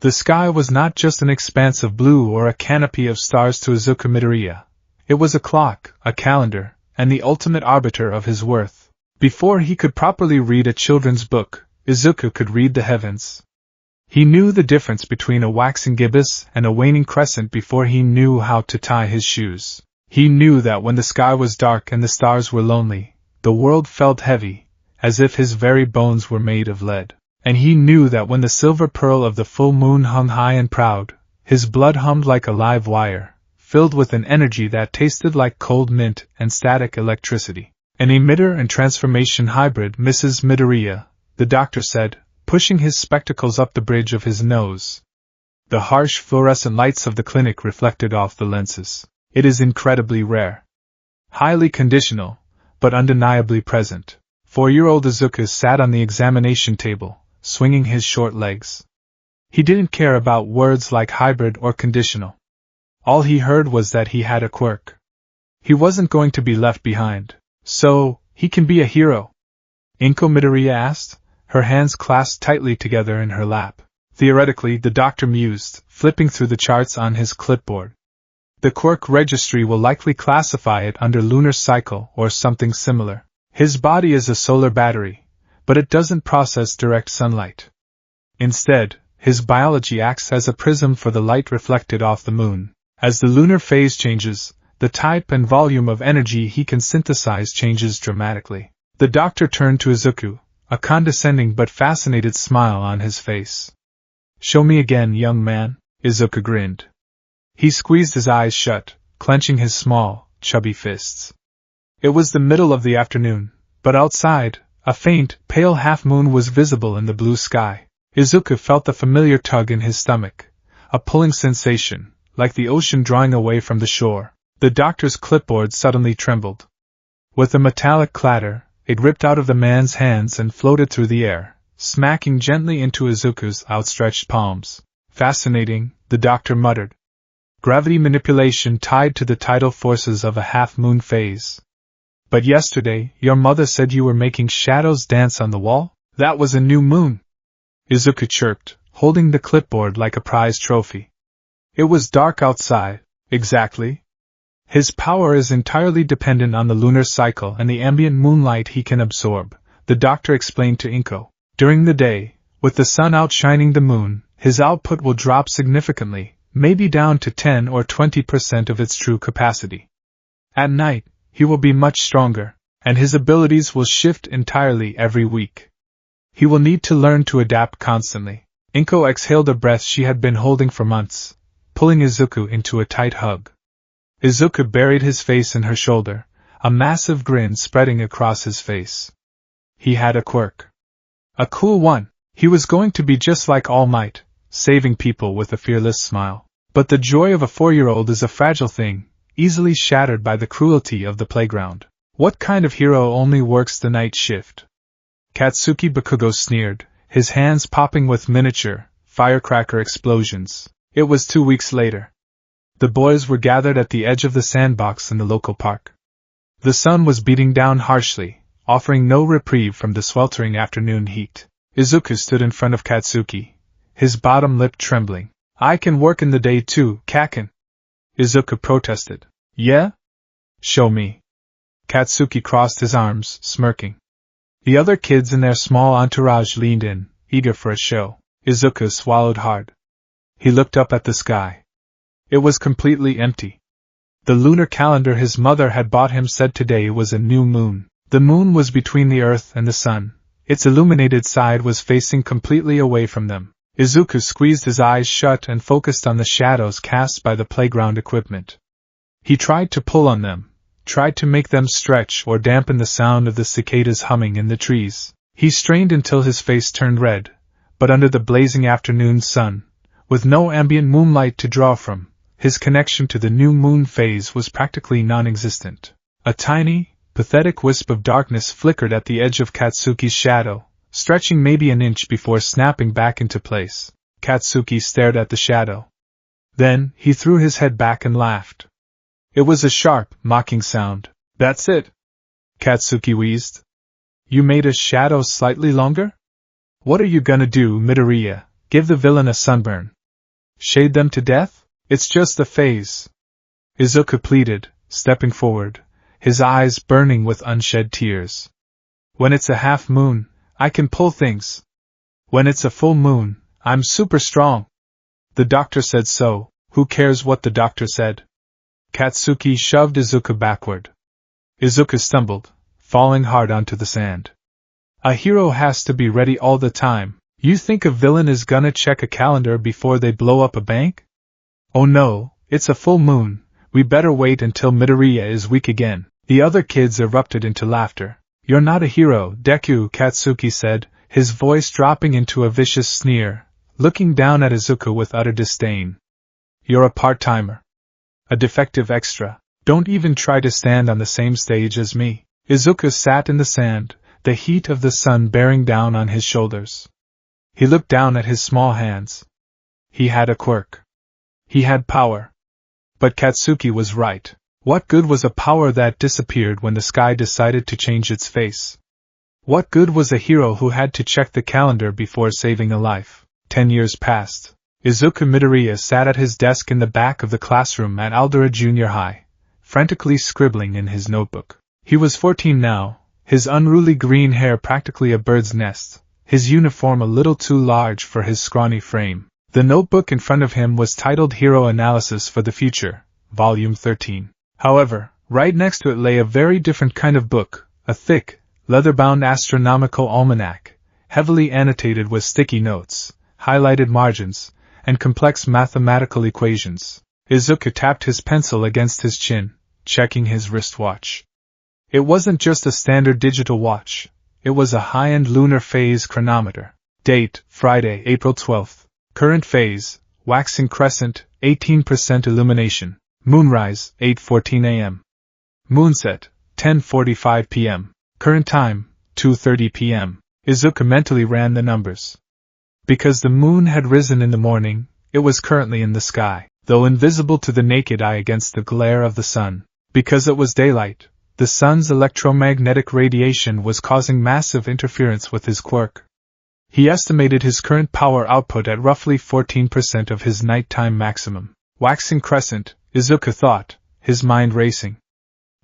The sky was not just an expanse of blue or a canopy of stars to Izuku Midoriya. It was a clock, a calendar, and the ultimate arbiter of his worth. Before he could properly read a children's book, Izuku could read the heavens. He knew the difference between a waxing gibbous and a waning crescent before he knew how to tie his shoes. He knew that when the sky was dark and the stars were lonely, the world felt heavy, as if his very bones were made of lead. And he knew that when the silver pearl of the full moon hung high and proud, his blood hummed like a live wire, filled with an energy that tasted like cold mint and static electricity. An emitter and transformation hybrid, Mrs. Midoriya, the doctor said, pushing his spectacles up the bridge of his nose. The harsh fluorescent lights of the clinic reflected off the lenses. It is incredibly rare. Highly conditional, but undeniably present. 4-year-old Izuku sat on the examination table, swinging his short legs. He didn't care about words like hybrid or conditional. All he heard was that he had a quirk. He wasn't going to be left behind. So, he can be a hero? Inko Midoriya asked, her hands clasped tightly together in her lap. Theoretically, the doctor mused, flipping through the charts on his clipboard. The quirk registry will likely classify it under lunar cycle or something similar. His body is a solar battery, but it doesn't process direct sunlight. Instead, his biology acts as a prism for the light reflected off the moon. As the lunar phase changes, the type and volume of energy he can synthesize changes dramatically. The doctor turned to Izuku, a condescending but fascinated smile on his face. "Show me again, young man," Izuku grinned. He squeezed his eyes shut, clenching his small, chubby fists. It was the middle of the afternoon, but outside, a faint, pale half-moon was visible in the blue sky. Izuku felt the familiar tug in his stomach, a pulling sensation, like the ocean drawing away from the shore. The doctor's clipboard suddenly trembled. With a metallic clatter, it ripped out of the man's hands and floated through the air, smacking gently into Izuku's outstretched palms. "Fascinating," the doctor muttered. "Gravity manipulation tied to the tidal forces of a half-moon phase. But yesterday, your mother said you were making shadows dance on the wall? That was a new moon," Izuku chirped, holding the clipboard like a prize trophy. "It was dark outside." "Exactly. His power is entirely dependent on the lunar cycle and the ambient moonlight he can absorb," the doctor explained to Inko. "During the day, with the sun outshining the moon, his output will drop significantly, maybe down to 10 or 20% of its true capacity. At night, he will be much stronger, and his abilities will shift entirely every week. He will need to learn to adapt constantly." Inko exhaled a breath she had been holding for months, pulling Izuku into a tight hug. Izuku buried his face in her shoulder, a massive grin spreading across his face. He had a quirk. A cool one. He was going to be just like All Might, saving people with a fearless smile. But the joy of a 4-year-old is a fragile thing, easily shattered by the cruelty of the playground. What kind of hero only works the night shift? Katsuki Bakugo sneered, his hands popping with miniature, firecracker explosions. It was 2 weeks later. The boys were gathered at the edge of the sandbox in the local park. The sun was beating down harshly, offering no reprieve from the sweltering afternoon heat. Izuku stood in front of Katsuki, his bottom lip trembling. "I can work in the day too, Kaken," Izuku protested. "Yeah? Show me." Katsuki crossed his arms, smirking. The other kids in their small entourage leaned in, eager for a show. Izuku swallowed hard. He looked up at the sky. It was completely empty. The lunar calendar his mother had bought him said today was a new moon. The moon was between the earth and the sun. Its illuminated side was facing completely away from them. Izuku squeezed his eyes shut and focused on the shadows cast by the playground equipment. He tried to pull on them, tried to make them stretch or dampen the sound of the cicadas humming in the trees. He strained until his face turned red, but under the blazing afternoon sun, with no ambient moonlight to draw from, his connection to the new moon phase was practically non-existent. A tiny, pathetic wisp of darkness flickered at the edge of Katsuki's shadow, stretching maybe an inch before snapping back into place. Katsuki stared at the shadow. Then, he threw his head back and laughed. It was a sharp, mocking sound. "That's it," Katsuki wheezed. "You made a shadow slightly longer? What are you gonna do, Midoriya?" Give the villain a sunburn. Shade them to death? It's just a phase. Izuku pleaded, stepping forward, his eyes burning with unshed tears. When it's a half moon, I can pull things. When it's a full moon, I'm super strong. The doctor said so. Who cares what the doctor said? Katsuki shoved Izuku backward. Izuku stumbled, falling hard onto the sand. A hero has to be ready all the time. You think a villain is gonna check a calendar before they blow up a bank? Oh no, it's a full moon. We better wait until Midoriya is weak again. The other kids erupted into laughter. You're not a hero, Deku, Katsuki said, his voice dropping into a vicious sneer, looking down at Izuku with utter disdain. You're a part-timer. A defective extra. Don't even try to stand on the same stage as me. Izuku sat in the sand, the heat of the sun bearing down on his shoulders. He looked down at his small hands. He had a quirk. He had power. But Katsuki was right. What good was a power that disappeared when the sky decided to change its face? What good was a hero who had to check the calendar before saving a life? 10 years passed. Izuku Midoriya sat at his desk in the back of the classroom at Aldera Junior High, frantically scribbling in his notebook. He was 14 now, his unruly green hair practically a bird's nest, his uniform a little too large for his scrawny frame. The notebook in front of him was titled Hero Analysis for the Future, Volume 13. However, right next to it lay a very different kind of book, a thick, leather-bound astronomical almanac, heavily annotated with sticky notes, highlighted margins, and complex mathematical equations. Izuku tapped his pencil against his chin, checking his wristwatch. It wasn't just a standard digital watch, it was a high-end lunar phase chronometer. Date, Friday, April 12th. Current phase, waxing crescent, 18% illumination. Moonrise, 8:14 a.m. Moonset, 10:45 p.m. Current time, 2:30 p.m. Izuku mentally ran the numbers. Because the moon had risen in the morning, it was currently in the sky, though invisible to the naked eye against the glare of the sun. Because it was daylight, the sun's electromagnetic radiation was causing massive interference with his quirk. He estimated his current power output at roughly 14% of his nighttime maximum. Waxing crescent, Izuku thought, his mind racing.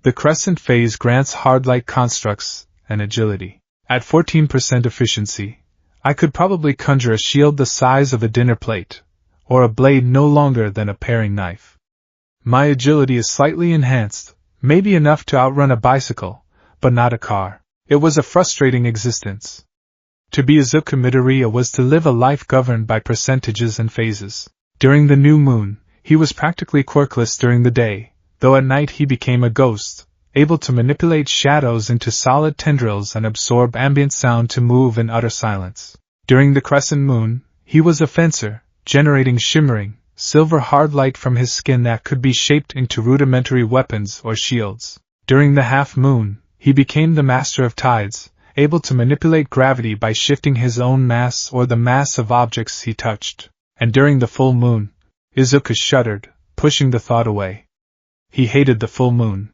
The crescent phase grants hard-light constructs and agility. At 14% efficiency, I could probably conjure a shield the size of a dinner plate, or a blade no longer than a paring knife. My agility is slightly enhanced, maybe enough to outrun a bicycle, but not a car. It was a frustrating existence. To be Izuku Midoriya was to live a life governed by percentages and phases. During the new moon, he was practically quirkless during the day, though at night he became a ghost, able to manipulate shadows into solid tendrils and absorb ambient sound to move in utter silence. During the crescent moon, he was a fencer, generating shimmering, silver hard light from his skin that could be shaped into rudimentary weapons or shields. During the half moon, he became the master of tides, able to manipulate gravity by shifting his own mass or the mass of objects he touched. And during the full moon, Izuku shuddered, pushing the thought away. He hated the full moon.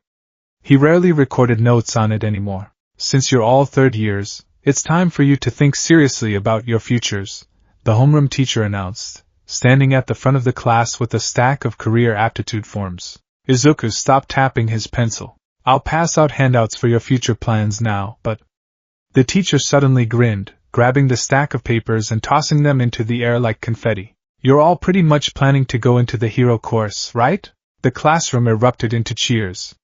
He rarely recorded notes on it anymore. Since you're all third years, it's time for you to think seriously about your futures, the homeroom teacher announced, standing at the front of the class with a stack of career aptitude forms. Izuku stopped tapping his pencil. I'll pass out handouts for your future plans now, but... The teacher suddenly grinned, grabbing the stack of papers and tossing them into the air like confetti. You're all pretty much planning to go into the hero course, right? The classroom erupted into cheers.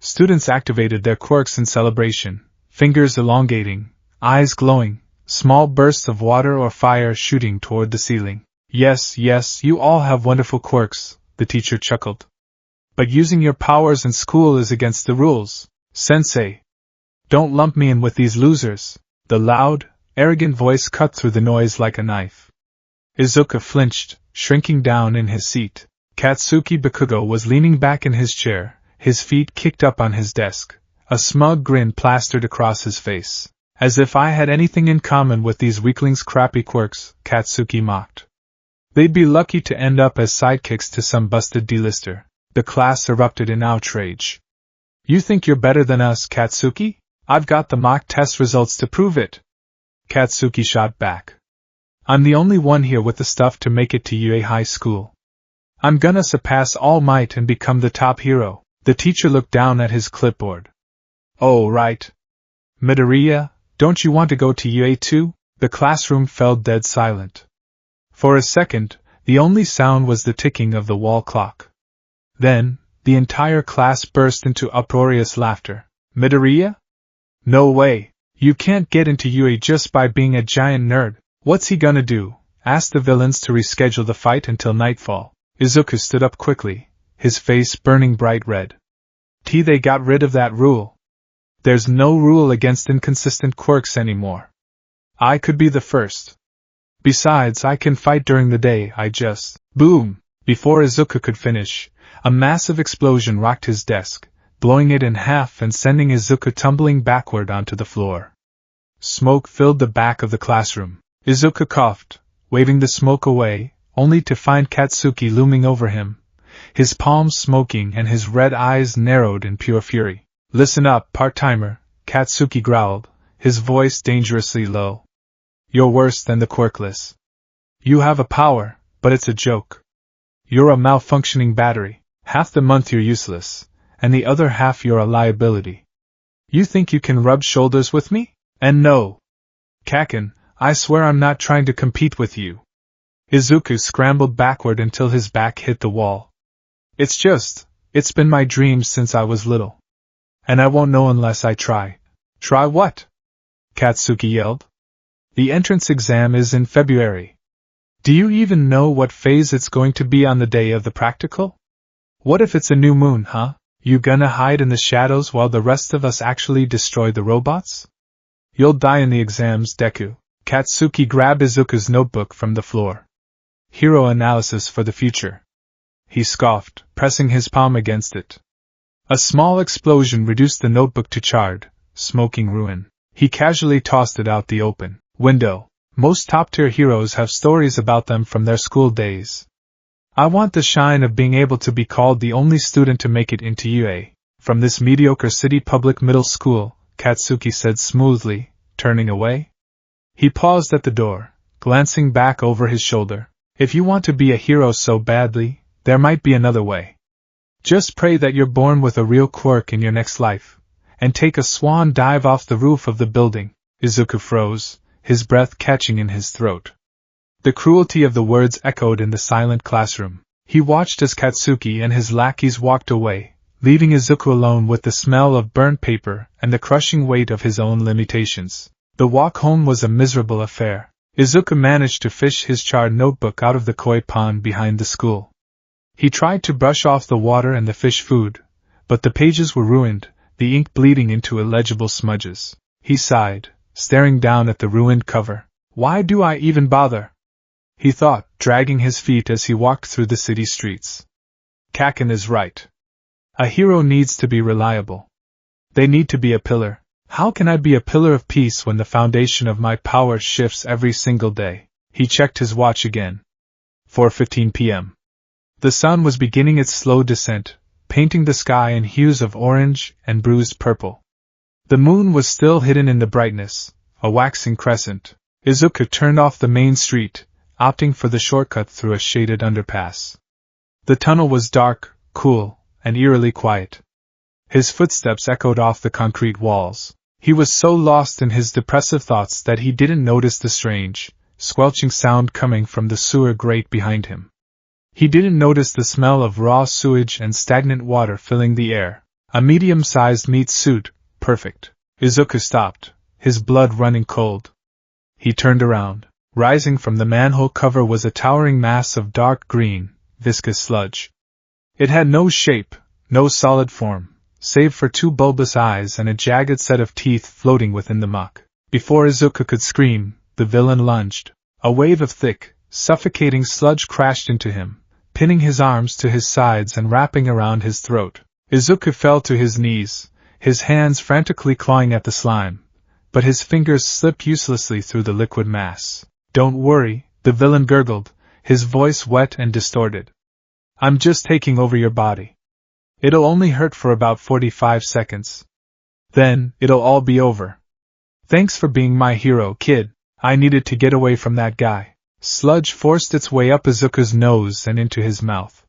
Students activated their quirks in celebration, fingers elongating, eyes glowing, small bursts of water or fire shooting toward the ceiling. Yes, you all have wonderful quirks, the teacher chuckled. But using your powers in school is against the rules, Sensei. Don't lump me in with these losers. The loud, arrogant voice cut through the noise like a knife. Izuku flinched, shrinking down in his seat. Katsuki Bakugo was leaning back in his chair, his feet kicked up on his desk, a smug grin plastered across his face. As if I had anything in common with these weaklings' crappy quirks, Katsuki mocked. They'd be lucky to end up as sidekicks to some busted D-lister. The class erupted in outrage. You think you're better than us, Katsuki? I've got the mock test results to prove it. Katsuki shot back. I'm the only one here with the stuff to make it to UA High School. I'm gonna surpass All Might and become the top hero. The teacher looked down at his clipboard. Oh, right. Midoriya, don't you want to go to UA too? The classroom fell dead silent. For a second, the only sound was the ticking of the wall clock. Then, the entire class burst into uproarious laughter. Midoriya? No way. You can't get into UA just by being a giant nerd. What's he gonna do? Asked the villains to reschedule the fight until nightfall. Izuku stood up quickly, his face burning bright red. They got rid of that rule. There's no rule against inconsistent quirks anymore. I could be the first. Besides, I can fight during the day, Boom! Before Izuku could finish, a massive explosion rocked his desk, blowing it in half and sending Izuku tumbling backward onto the floor. Smoke filled the back of the classroom. Izuku coughed, waving the smoke away, only to find Katsuki looming over him, his palms smoking and his red eyes narrowed in pure fury. Listen up, part-timer, Katsuki growled, his voice dangerously low. You're worse than the quirkless. You have a power, but it's a joke. You're a malfunctioning battery. Half the month you're useless, and the other half you're a liability. You think you can rub shoulders with me? And no. Kaken, I swear I'm not trying to compete with you. Izuku scrambled backward until his back hit the wall. It's been my dream since I was little. And I won't know unless I try. Try what? Katsuki yelled. The entrance exam is in February. Do you even know what phase it's going to be on the day of the practical? What if it's a new moon, huh? You gonna hide in the shadows while the rest of us actually destroy the robots? You'll die in the exams, Deku. Katsuki grabbed Izuku's notebook from the floor. Hero analysis for the future. He scoffed, pressing his palm against it. A small explosion reduced the notebook to charred, smoking ruin. He casually tossed it out the open window. Most top-tier heroes have stories about them from their school days. I want the shine of being able to be called the only student to make it into UA. From this mediocre city public middle school, Katsuki said smoothly, turning away. He paused at the door, glancing back over his shoulder. If you want to be a hero so badly, there might be another way. Just pray that you're born with a real quirk in your next life, and take a swan dive off the roof of the building. Izuku froze, his breath catching in his throat. The cruelty of the words echoed in the silent classroom. He watched as Katsuki and his lackeys walked away, leaving Izuku alone with the smell of burnt paper and the crushing weight of his own limitations. The walk home was a miserable affair. Izuku managed to fish his charred notebook out of the koi pond behind the school. He tried to brush off the water and the fish food, but the pages were ruined, the ink bleeding into illegible smudges. He sighed, staring down at the ruined cover. Why do I even bother? He thought, dragging his feet as he walked through the city streets. Kaken is right. A hero needs to be reliable. They need to be a pillar. How can I be a pillar of peace when the foundation of my power shifts every single day? He checked his watch again. 4:15 p.m. The sun was beginning its slow descent, painting the sky in hues of orange and bruised purple. The moon was still hidden in the brightness, a waxing crescent. Izuku turned off the main street, opting for the shortcut through a shaded underpass. The tunnel was dark, cool, and eerily quiet. His footsteps echoed off the concrete walls. He was so lost in his depressive thoughts that he didn't notice the strange, squelching sound coming from the sewer grate behind him. He didn't notice the smell of raw sewage and stagnant water filling the air. A medium-sized meat suit, perfect. Izuku stopped, his blood running cold. He turned around. Rising from the manhole cover was a towering mass of dark green, viscous sludge. It had no shape, no solid form, save for two bulbous eyes and a jagged set of teeth floating within the muck. Before Izuku could scream, the villain lunged. A wave of thick, suffocating sludge crashed into him, pinning his arms to his sides and wrapping around his throat. Izuku fell to his knees, his hands frantically clawing at the slime, but his fingers slipped uselessly through the liquid mass. Don't worry, the villain gurgled, his voice wet and distorted. I'm just taking over your body. It'll only hurt for about 45 seconds. Then, it'll all be over. Thanks for being my hero, kid. I needed to get away from that guy. Sludge forced its way up Izuku's nose and into his mouth.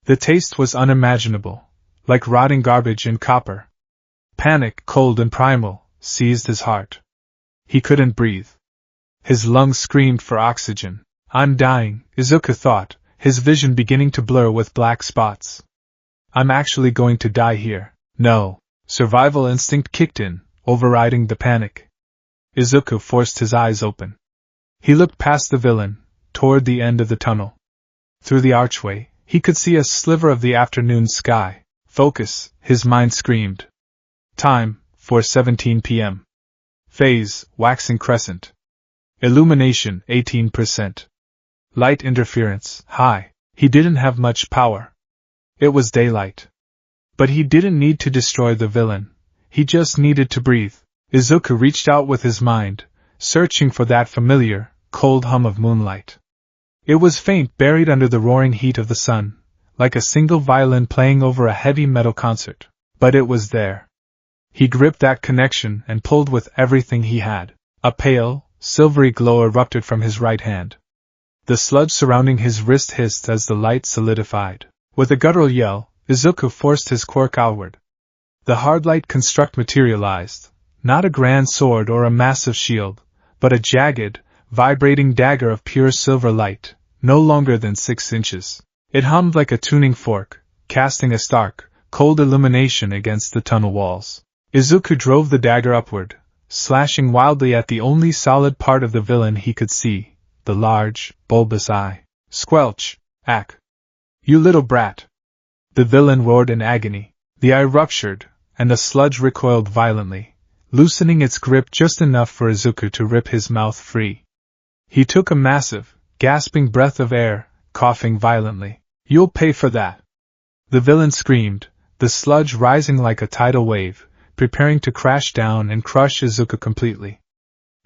The taste was unimaginable, like rotting garbage in copper. Panic, cold and primal, seized his heart. He couldn't breathe. His lungs screamed for oxygen. I'm dying, Izuku thought, his vision beginning to blur with black spots. I'm actually going to die here. No. Survival instinct kicked in, overriding the panic. Izuku forced his eyes open. He looked past the villain, toward the end of the tunnel. Through the archway, he could see a sliver of the afternoon sky. Focus, his mind screamed. Time, 4:17 p.m. Phase, waxing crescent. Illumination, 18%. Light interference, high. He didn't have much power. It was daylight. But he didn't need to destroy the villain. He just needed to breathe. Izuku reached out with his mind, searching for that familiar, cold hum of moonlight. It was faint, buried under the roaring heat of the sun, like a single violin playing over a heavy metal concert. But it was there. He gripped that connection and pulled with everything he had. A pale, silvery glow erupted from his right hand. The sludge surrounding his wrist hissed as the light solidified. With a guttural yell, Izuku forced his quirk outward. The hard light construct materialized, not a grand sword or a massive shield, but a jagged, vibrating dagger of pure silver light, no longer than 6 inches. It hummed like a tuning fork, casting a stark, cold illumination against the tunnel walls. Izuku drove the dagger upward, slashing wildly at the only solid part of the villain he could see, the large, bulbous eye. Squelch! Ack! You little brat! The villain roared in agony. The eye ruptured, and the sludge recoiled violently, loosening its grip just enough for Izuku to rip his mouth free. He took a massive, gasping breath of air, coughing violently. You'll pay for that! The villain screamed, the sludge rising like a tidal wave, preparing to crash down and crush Izuku completely.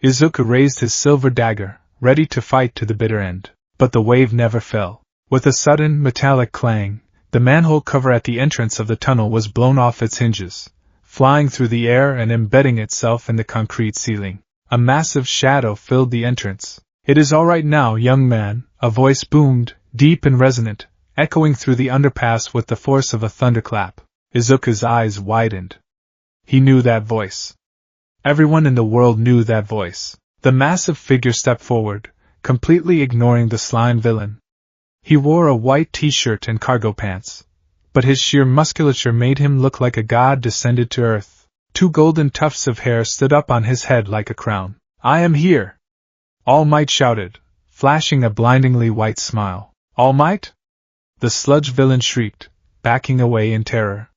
Izuku raised his silver dagger, ready to fight to the bitter end. But the wave never fell. With a sudden, metallic clang, the manhole cover at the entrance of the tunnel was blown off its hinges, flying through the air and embedding itself in the concrete ceiling. A massive shadow filled the entrance. It is all right now, young man, a voice boomed, deep and resonant, echoing through the underpass with the force of a thunderclap. Izuku's eyes widened. He knew that voice. Everyone in the world knew that voice. The massive figure stepped forward, completely ignoring the slime villain. He wore a white t-shirt and cargo pants, but his sheer musculature made him look like a god descended to earth. 2 golden tufts of hair stood up on his head like a crown. I am here! All Might shouted, flashing a blindingly white smile. All Might? The sludge villain shrieked, backing away in terror.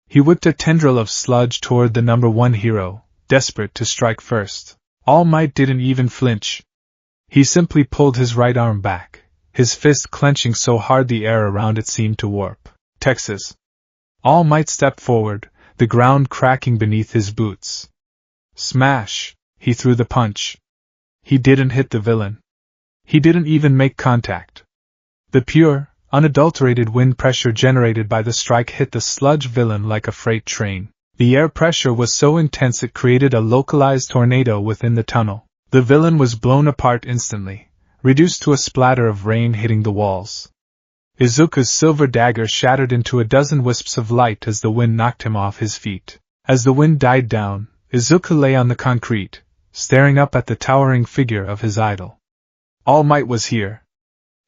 He whipped a tendril of sludge toward the number 1 hero, desperate to strike first. All Might didn't even flinch. He simply pulled his right arm back, his fist clenching so hard the air around it seemed to warp. Texas. All Might stepped forward, the ground cracking beneath his boots. Smash! He threw the punch. He didn't hit the villain. He didn't even make contact. The pure, unadulterated wind pressure generated by the strike hit the sludge villain like a freight train. The air pressure was so intense it created a localized tornado within the tunnel. The villain was blown apart instantly, reduced to a splatter of rain hitting the walls. Izuku's silver dagger shattered into a dozen wisps of light as the wind knocked him off his feet. As the wind died down, Izuku lay on the concrete, staring up at the towering figure of his idol. All Might was here.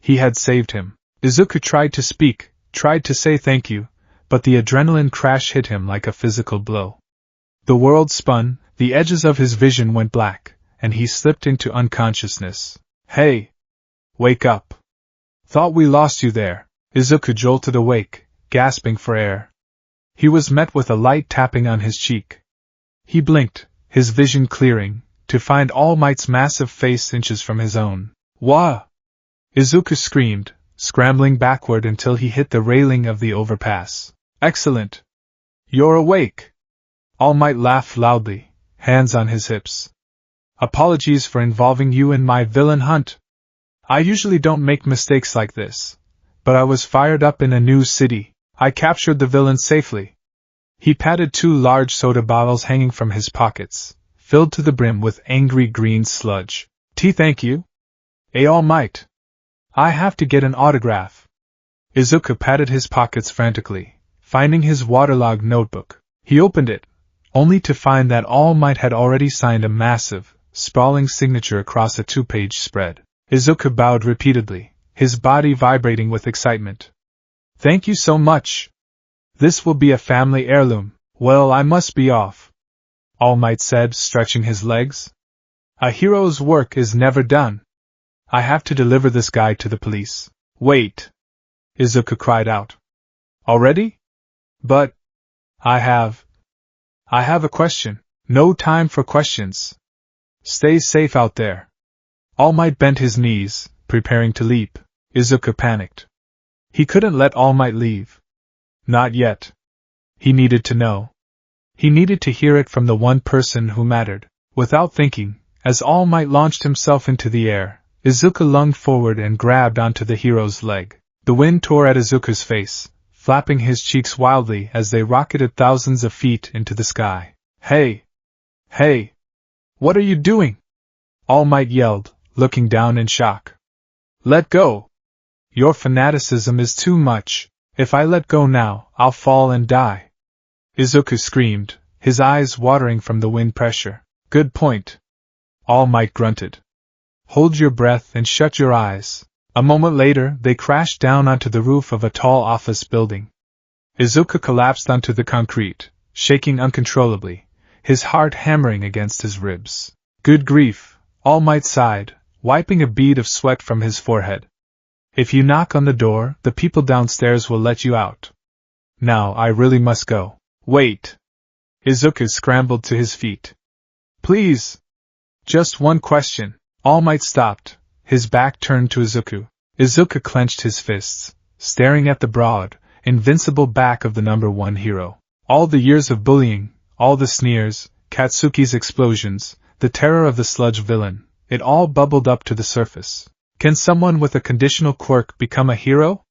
He had saved him. Izuku tried to speak, tried to say thank you, but the adrenaline crash hit him like a physical blow. The world spun, the edges of his vision went black, and he slipped into unconsciousness. Hey! Wake up! Thought we lost you there. Izuku jolted awake, gasping for air. He was met with a light tapping on his cheek. He blinked, his vision clearing, to find All Might's massive face inches from his own. Wah! Izuku screamed, scrambling backward until he hit the railing of the overpass. Excellent! You're awake! All Might laughed loudly, hands on his hips. Apologies for involving you in my villain hunt. I usually don't make mistakes like this, but I was fired up in a new city. I captured the villain safely. He patted 2 large soda bottles hanging from his pockets, filled to the brim with angry green sludge. Thank you. All Might. I have to get an autograph. Izuku patted his pockets frantically, finding his waterlogged notebook. He opened it, only to find that All Might had already signed a massive, sprawling signature across a 2-page spread. Izuku bowed repeatedly, his body vibrating with excitement. Thank you so much. This will be a family heirloom. Well, I must be off, All Might said, stretching his legs. A hero's work is never done. I have to deliver this guy to the police. Wait! Izuku cried out. Already? But I have a question. No time for questions. Stay safe out there. All Might bent his knees, preparing to leap. Izuku panicked. He couldn't let All Might leave. Not yet. He needed to know. He needed to hear it from the one person who mattered. Without thinking, as All Might launched himself into the air, Izuku lunged forward and grabbed onto the hero's leg. The wind tore at Izuku's face, flapping his cheeks wildly as they rocketed thousands of feet into the sky. Hey! Hey! What are you doing? All Might yelled, looking down in shock. Let go! Your fanaticism is too much. If I let go now, I'll fall and die. Izuku screamed, his eyes watering from the wind pressure. Good point. All Might grunted. Hold your breath and shut your eyes. A moment later, they crashed down onto the roof of a tall office building. Izuku collapsed onto the concrete, shaking uncontrollably, his heart hammering against his ribs. Good grief, All Might sighed, wiping a bead of sweat from his forehead. If you knock on the door, the people downstairs will let you out. Now I really must go. Wait! Izuku scrambled to his feet. Please! Just one question. All Might stopped, his back turned to Izuku. Izuku clenched his fists, staring at the broad, invincible back of the #1 hero. All the years of bullying, all the sneers, Katsuki's explosions, the terror of the sludge villain, it all bubbled up to the surface. Can someone with a conditional quirk become a hero?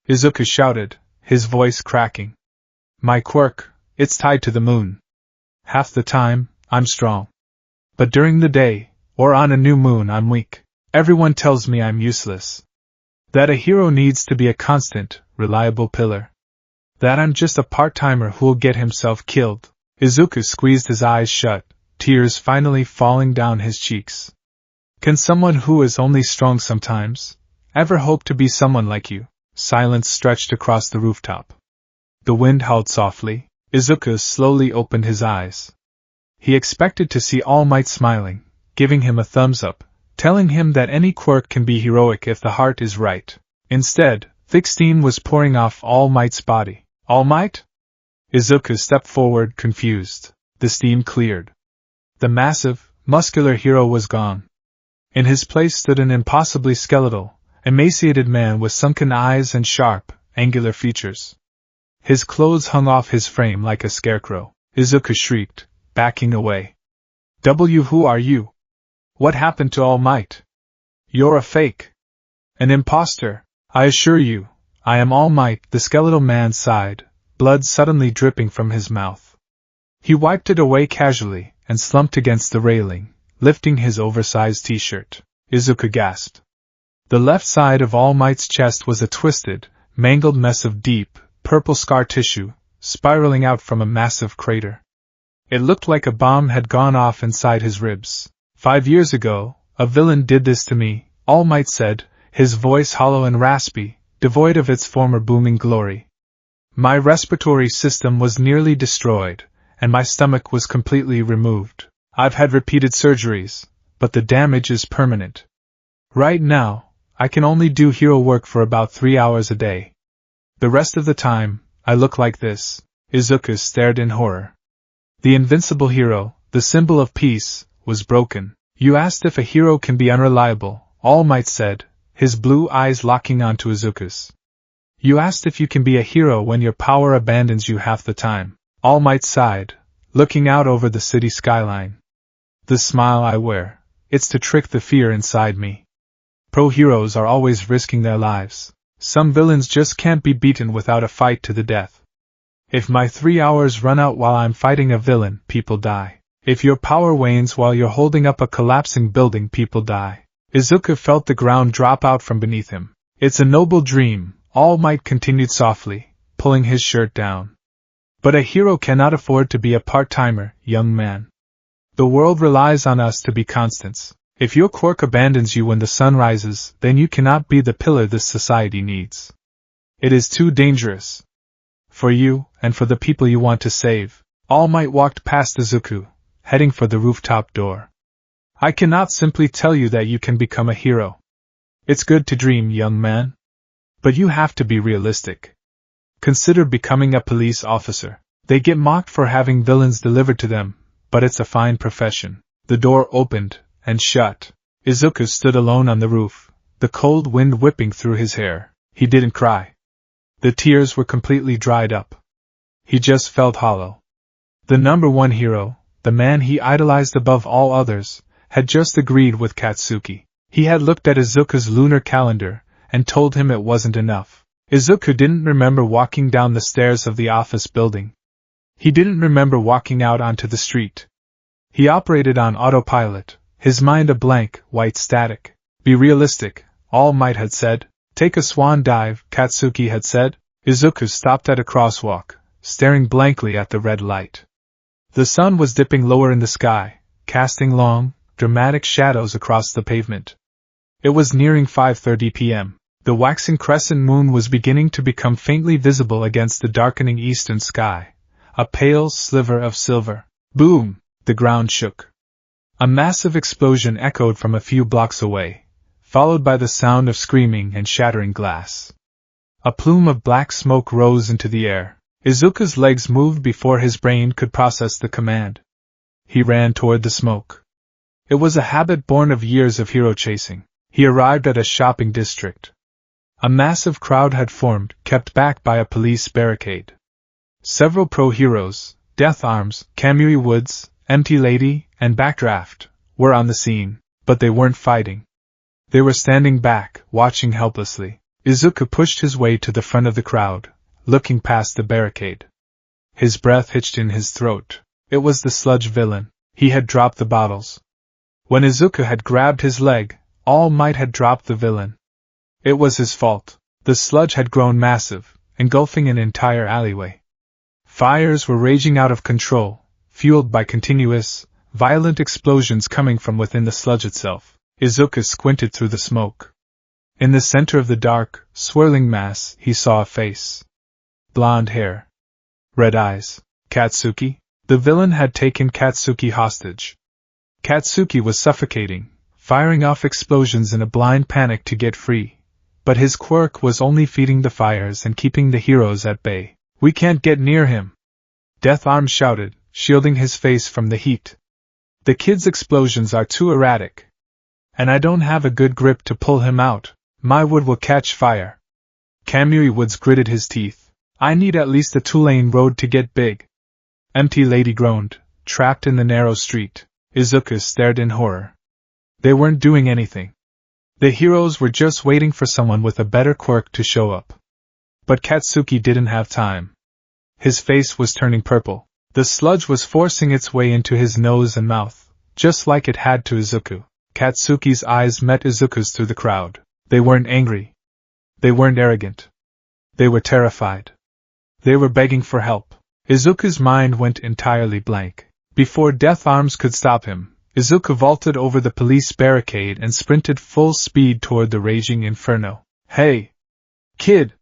Izuku shouted, his voice cracking. My quirk, it's tied to the moon. Half the time, I'm strong. But during the day, or on a new moon, I'm weak. Everyone tells me I'm useless. That a hero needs to be a constant, reliable pillar. That I'm just a part-timer who'll get himself killed. Izuku squeezed his eyes shut, tears finally falling down his cheeks. Can someone who is only strong sometimes ever hope to be someone like you? Silence stretched across the rooftop. The wind howled softly. Izuku slowly opened his eyes. He expected to see All Might smiling, giving him a thumbs up, telling him that any quirk can be heroic if the heart is right. Instead, thick steam was pouring off All Might's body. All Might? Izuku stepped forward, confused. The steam cleared. The massive, muscular hero was gone. In his place stood an impossibly skeletal, emaciated man with sunken eyes and sharp, angular features. His clothes hung off his frame like a scarecrow. Izuku shrieked, backing away. Who are you? What happened to All Might? You're a fake. An imposter. I assure you, I am All Might, the skeletal man sighed, blood suddenly dripping from his mouth. He wiped it away casually and slumped against the railing, lifting his oversized t-shirt. Izuku gasped. The left side of All Might's chest was a twisted, mangled mess of deep, purple scar tissue, spiraling out from a massive crater. It looked like a bomb had gone off inside his ribs. 5 years ago, a villain did this to me, All Might said, his voice hollow and raspy, devoid of its former booming glory. My respiratory system was nearly destroyed, and my stomach was completely removed. I've had repeated surgeries, but the damage is permanent. Right now, I can only do hero work for about 3 hours a day. The rest of the time, I look like this. Izuku stared in horror. The invincible hero, the symbol of peace, was broken. You asked if a hero can be unreliable, All Might said, his blue eyes locking onto Izuku's. You asked if you can be a hero when your power abandons you half the time. All Might sighed, looking out over the city skyline. The smile I wear, it's to trick the fear inside me. Pro-heroes are always risking their lives. Some villains just can't be beaten without a fight to the death. If my 3 hours run out while I'm fighting a villain, people die. If your power wanes while you're holding up a collapsing building, people die. Izuku felt the ground drop out from beneath him. It's a noble dream, All Might continued softly, pulling his shirt down. But a hero cannot afford to be a part-timer, young man. The world relies on us to be constants. If your quirk abandons you when the sun rises, then you cannot be the pillar this society needs. It is too dangerous. For you, and for the people you want to save. All Might walked past Izuku, heading for the rooftop door. I cannot simply tell you that you can become a hero. It's good to dream, young man. But you have to be realistic. Consider becoming a police officer. They get mocked for having villains delivered to them, but it's a fine profession. The door opened and shut. Izuku stood alone on the roof, the cold wind whipping through his hair. He didn't cry. The tears were completely dried up. He just felt hollow. The number one hero, the man he idolized above all others, had just agreed with Katsuki. He had looked at Izuku's lunar calendar and told him it wasn't enough. Izuku didn't remember walking down the stairs of the office building. He didn't remember walking out onto the street. He operated on autopilot, his mind a blank, white static. Be realistic, All Might had said. Take a swan dive, Katsuki had said. Izuku stopped at a crosswalk, staring blankly at the red light. The sun was dipping lower in the sky, casting long, dramatic shadows across the pavement. It was nearing 5:30 p.m. The waxing crescent moon was beginning to become faintly visible against the darkening eastern sky, a pale sliver of silver. Boom! The ground shook. A massive explosion echoed from a few blocks away, followed by the sound of screaming and shattering glass. A plume of black smoke rose into the air. Izuku's legs moved before his brain could process the command. He ran toward the smoke. It was a habit born of years of hero chasing. He arrived at a shopping district. A massive crowd had formed, kept back by a police barricade. Several pro-heroes, Death Arms, Kamui Woods, Empty Lady, and Backdraft, were on the scene, but they weren't fighting. They were standing back, watching helplessly. Izuku pushed his way to the front of the crowd, looking past the barricade. His breath hitched in his throat. It was the sludge villain. He had dropped the bottles. When Izuku had grabbed his leg, All Might had dropped the villain. It was his fault. The sludge had grown massive, engulfing an entire alleyway. Fires were raging out of control, fueled by continuous, violent explosions coming from within the sludge itself. Izuku squinted through the smoke. In the center of the dark, swirling mass, he saw a face. Blonde hair. Red eyes. Katsuki? The villain had taken Katsuki hostage. Katsuki was suffocating, firing off explosions in a blind panic to get free. But his quirk was only feeding the fires and keeping the heroes at bay. We can't get near him! Death Arms shouted, shielding his face from the heat. The kid's explosions are too erratic. And I don't have a good grip to pull him out. My wood will catch fire. Kamui Woods gritted his teeth. I need at least a 2-lane road to get big. Empty Lady groaned, trapped in the narrow street. Izuku stared in horror. They weren't doing anything. The heroes were just waiting for someone with a better quirk to show up. But Katsuki didn't have time. His face was turning purple. The sludge was forcing its way into his nose and mouth, just like it had to Izuku. Katsuki's eyes met Izuku's through the crowd. They weren't angry. They weren't arrogant. They were terrified. They were begging for help. Izuku's mind went entirely blank. Before Death Arms could stop him, Izuku vaulted over the police barricade and sprinted full speed toward the raging inferno. Hey! Kid!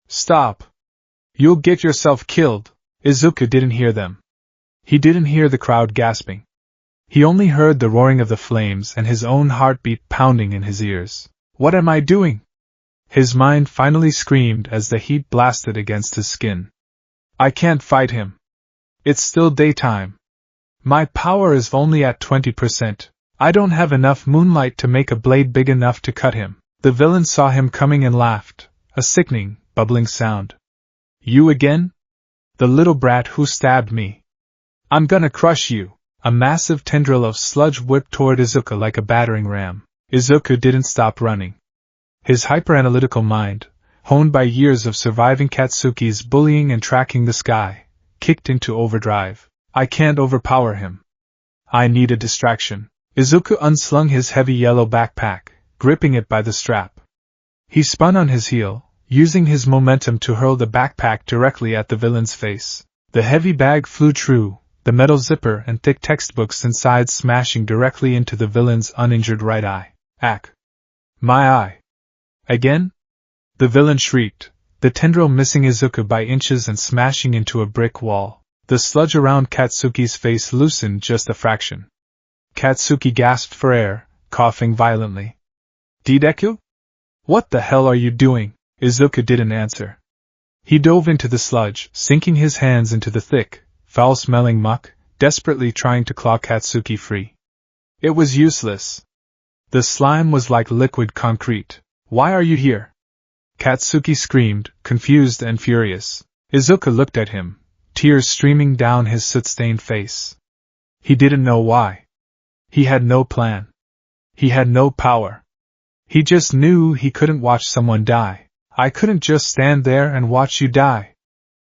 Stop! You'll get yourself killed! Izuku didn't hear them. He didn't hear the crowd gasping. He only heard the roaring of the flames and his own heartbeat pounding in his ears. What am I doing? His mind finally screamed as the heat blasted against his skin. I can't fight him. It's still daytime. My power is only at 20%. I don't have enough moonlight to make a blade big enough to cut him. The villain saw him coming and laughed, a sickening, bubbling sound. You again? The little brat who stabbed me. I'm gonna crush you. A massive tendril of sludge whipped toward Izuku like a battering ram. Izuku didn't stop running. His hyper-analytical mind, honed by years of surviving Katsuki's bullying and tracking the sky, kicked into overdrive. I can't overpower him. I need a distraction. Izuku unslung his heavy yellow backpack, gripping it by the strap. He spun on his heel, using his momentum to hurl the backpack directly at the villain's face. The heavy bag flew true, the metal zipper and thick textbooks inside smashing directly into the villain's uninjured right eye. Ack! My eye! Again? The villain shrieked, the tendril missing Izuku by inches and smashing into a brick wall. The sludge around Katsuki's face loosened just a fraction. Katsuki gasped for air, coughing violently. Deku? What the hell are you doing? Izuku didn't answer. He dove into the sludge, sinking his hands into the thick, foul-smelling muck, desperately trying to claw Katsuki free. It was useless. The slime was like liquid concrete. Why are you here? Katsuki screamed, confused and furious. Izuku looked at him, tears streaming down his soot-stained face. He didn't know why. He had no plan. He had no power. He just knew he couldn't watch someone die. I couldn't just stand there and watch you die.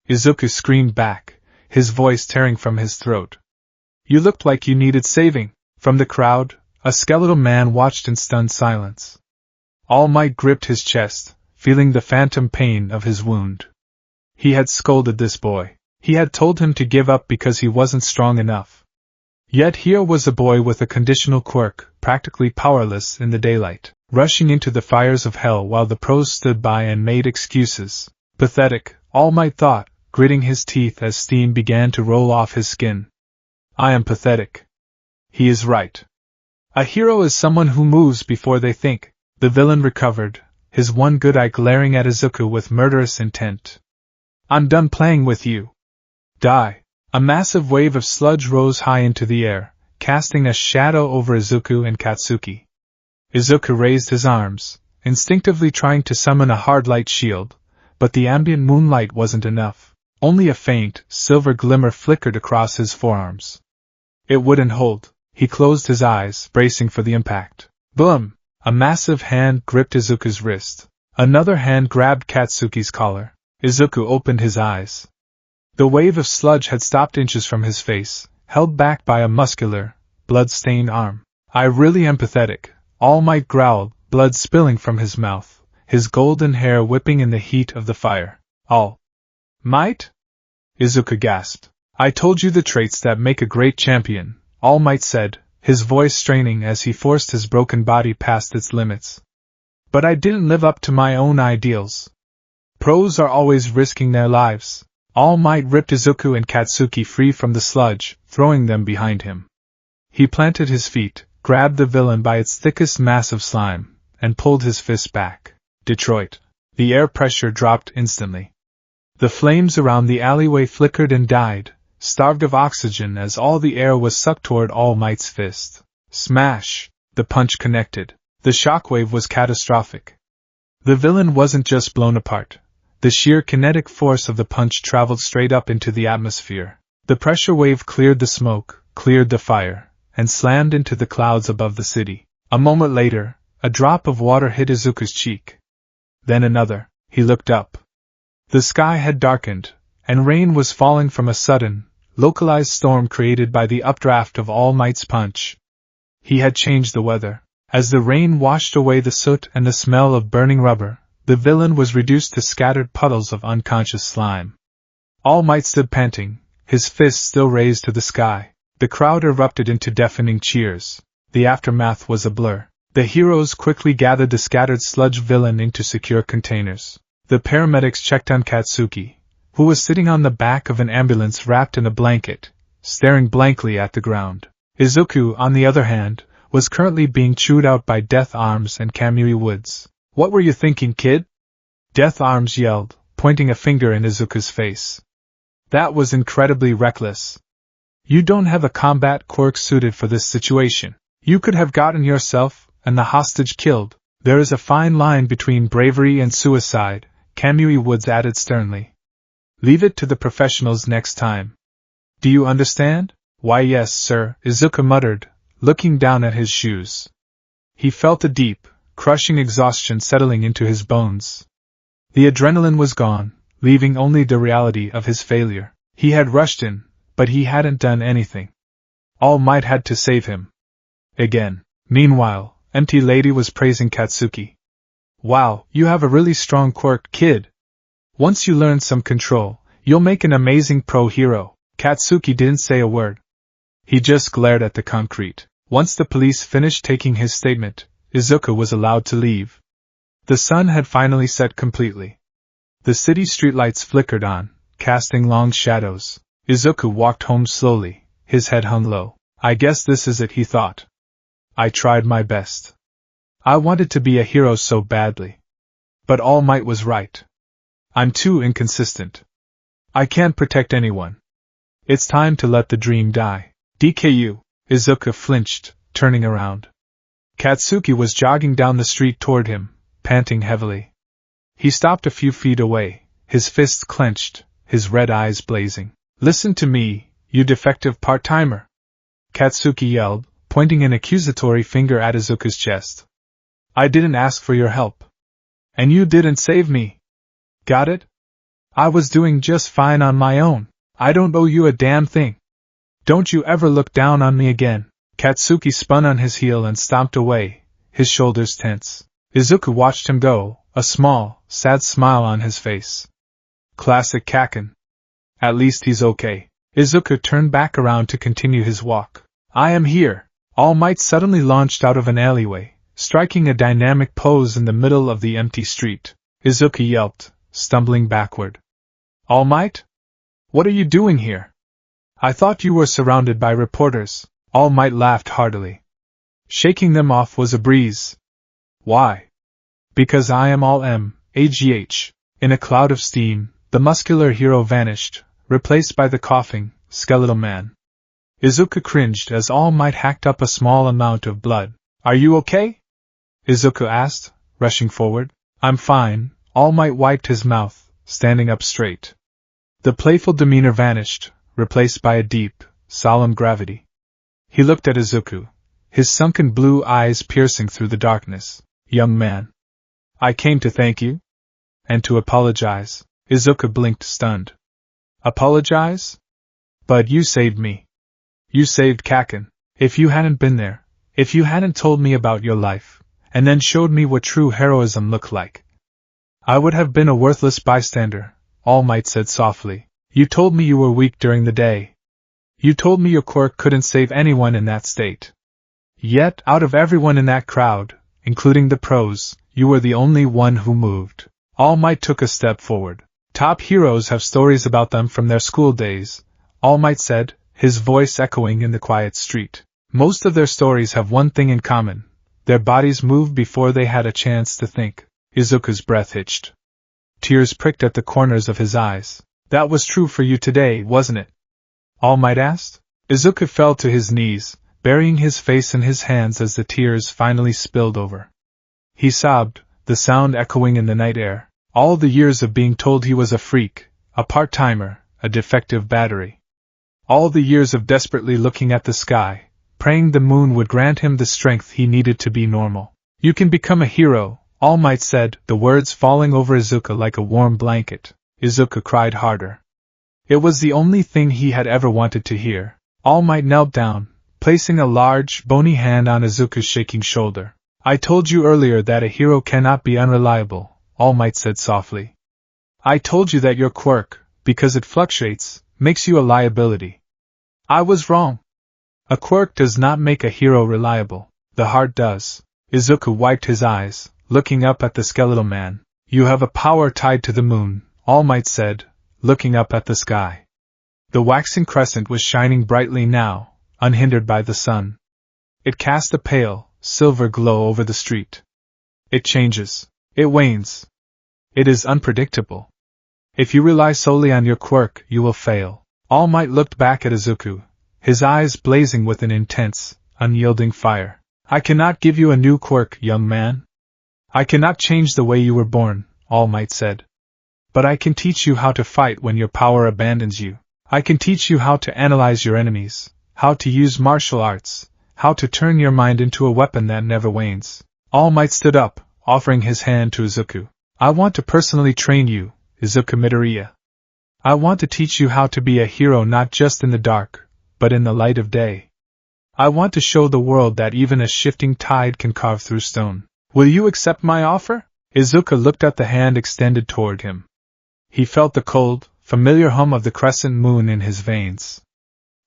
Izuku screamed back, his voice tearing from his throat. You looked like you needed saving. From the crowd, a skeletal man watched in stunned silence. All Might gripped his chest, feeling the phantom pain of his wound. He had scolded this boy. He had told him to give up because he wasn't strong enough. Yet here was a boy with a conditional quirk, practically powerless in the daylight, rushing into the fires of hell while the pros stood by and made excuses. Pathetic, All Might thought, gritting his teeth as steam began to roll off his skin. I am pathetic. He is right. A hero is someone who moves before they think. The villain recovered, his one good eye glaring at Izuku with murderous intent. I'm done playing with you. Die. A massive wave of sludge rose high into the air, casting a shadow over Izuku and Katsuki. Izuku raised his arms, instinctively trying to summon a hard light shield, but the ambient moonlight wasn't enough. Only a faint, silver glimmer flickered across his forearms. It wouldn't hold. He closed his eyes, bracing for the impact. Boom! A massive hand gripped Izuku's wrist. Another hand grabbed Katsuki's collar. Izuku opened his eyes. The wave of sludge had stopped inches from his face, held back by a muscular, blood-stained arm. I really am pathetic, All Might growled, blood spilling from his mouth, his golden hair whipping in the heat of the fire. All Might? Izuku gasped. I told you the traits that make a great champion, All Might said, his voice straining as he forced his broken body past its limits. But I didn't live up to my own ideals. Pros are always risking their lives. All Might ripped Izuku and Katsuki free from the sludge, throwing them behind him. He planted his feet, grabbed the villain by its thickest mass of slime, and pulled his fist back. Detroit. The air pressure dropped instantly. The flames around the alleyway flickered and died, starved of oxygen as all the air was sucked toward All Might's fist. Smash! The punch connected. The shockwave was catastrophic. The villain wasn't just blown apart. The sheer kinetic force of the punch traveled straight up into the atmosphere. The pressure wave cleared the smoke, cleared the fire, and slammed into the clouds above the city. A moment later, a drop of water hit Izuku's cheek. Then another. He looked up. The sky had darkened, and rain was falling from a sudden, localized storm created by the updraft of All Might's punch. He had changed the weather. As the rain washed away the soot and the smell of burning rubber, the villain was reduced to scattered puddles of unconscious slime. All Might stood panting, his fist still raised to the sky. The crowd erupted into deafening cheers. The aftermath was a blur. The heroes quickly gathered the scattered sludge villain into secure containers. The paramedics checked on Katsuki, who was sitting on the back of an ambulance wrapped in a blanket, staring blankly at the ground. Izuku, on the other hand, was currently being chewed out by Death Arms and Kamui Woods. What were you thinking, kid? Death Arms yelled, pointing a finger in Izuku's face. That was incredibly reckless. You don't have a combat quirk suited for this situation. You could have gotten yourself and the hostage killed. There is a fine line between bravery and suicide, Kamui Woods added sternly. Leave it to the professionals next time. Do you understand? Why yes, sir, Izuku muttered, looking down at his shoes. He felt a deep, crushing exhaustion settling into his bones. The adrenaline was gone, leaving only the reality of his failure. He had rushed in, but he hadn't done anything. All Might had to save him. Again. Meanwhile, Empty Lady was praising Katsuki. Wow, you have a really strong quirk, kid. Once you learn some control, you'll make an amazing pro-hero. Katsuki didn't say a word. He just glared at the concrete. Once the police finished taking his statement, Izuku was allowed to leave. The sun had finally set completely. The city streetlights flickered on, casting long shadows. Izuku walked home slowly, his head hung low. I guess this is it, he thought. I tried my best. I wanted to be a hero so badly. But All Might was right. I'm too inconsistent. I can't protect anyone. It's time to let the dream die. DKU. Izuku flinched, turning around. Katsuki was jogging down the street toward him, panting heavily. He stopped a few feet away, his fists clenched, his red eyes blazing. Listen to me, you defective part-timer! Katsuki yelled, pointing an accusatory finger at Izuku's chest. I didn't ask for your help. And you didn't save me. Got it? I was doing just fine on my own. I don't owe you a damn thing. Don't you ever look down on me again. Katsuki spun on his heel and stomped away, his shoulders tense. Izuku watched him go, a small, sad smile on his face. Classic Kaken. At least he's okay. Izuku turned back around to continue his walk. I am here. All Might suddenly launched out of an alleyway, striking a dynamic pose in the middle of the empty street. Izuku yelped, stumbling backward. All Might? What are you doing here? I thought you were surrounded by reporters. All Might laughed heartily. Shaking them off was a breeze. Why? Because I am All Magh. In a cloud of steam, the muscular hero vanished, replaced by the coughing, skeletal man. Izuku cringed as All Might hacked up a small amount of blood. Are you okay? Izuku asked, rushing forward. I'm fine. All Might wiped his mouth, standing up straight. The playful demeanor vanished, replaced by a deep, solemn gravity. He looked at Izuku, his sunken blue eyes piercing through the darkness. Young man. I came to thank you? And to apologize. Izuku blinked, stunned. Apologize? But you saved me. You saved Kaken. If you hadn't been there, if you hadn't told me about your life, and then showed me what true heroism looked like, I would have been a worthless bystander, All Might said softly. You told me you were weak during the day. You told me your quirk couldn't save anyone in that state. Yet, out of everyone in that crowd, including the pros, you were the only one who moved. All Might took a step forward. Top heroes have stories about them from their school days, All Might said, his voice echoing in the quiet street. Most of their stories have one thing in common. Their bodies moved before they had a chance to think. Izuku's breath hitched. Tears pricked at the corners of his eyes. That was true for you today, wasn't it? All Might asked. Izuku fell to his knees, burying his face in his hands as the tears finally spilled over. He sobbed, the sound echoing in the night air. All the years of being told he was a freak, a part-timer, a defective battery. All the years of desperately looking at the sky, praying the moon would grant him the strength he needed to be normal. You can become a hero, All Might said, the words falling over Izuku like a warm blanket. Izuku cried harder. It was the only thing he had ever wanted to hear. All Might knelt down, placing a large, bony hand on Izuku's shaking shoulder. I told you earlier that a hero cannot be unreliable, All Might said softly. I told you that your quirk, because it fluctuates, makes you a liability. I was wrong. A quirk does not make a hero reliable. The heart does. Izuku wiped his eyes, looking up at the skeletal man. You have a power tied to the moon, All Might said, looking up at the sky. The waxing crescent was shining brightly now, unhindered by the sun. It cast a pale, silver glow over the street. It changes. It wanes. It is unpredictable. If you rely solely on your quirk, you will fail. All Might looked back at Izuku, his eyes blazing with an intense, unyielding fire. I cannot give you a new quirk, young man. I cannot change the way you were born, All Might said. But I can teach you how to fight when your power abandons you. I can teach you how to analyze your enemies, how to use martial arts, how to turn your mind into a weapon that never wanes. All Might stood up, offering his hand to Izuku. I want to personally train you, Izuku Midoriya. I want to teach you how to be a hero not just in the dark, but in the light of day. I want to show the world that even a shifting tide can carve through stone. Will you accept my offer? Izuku looked at the hand extended toward him. He felt the cold, familiar hum of the crescent moon in his veins.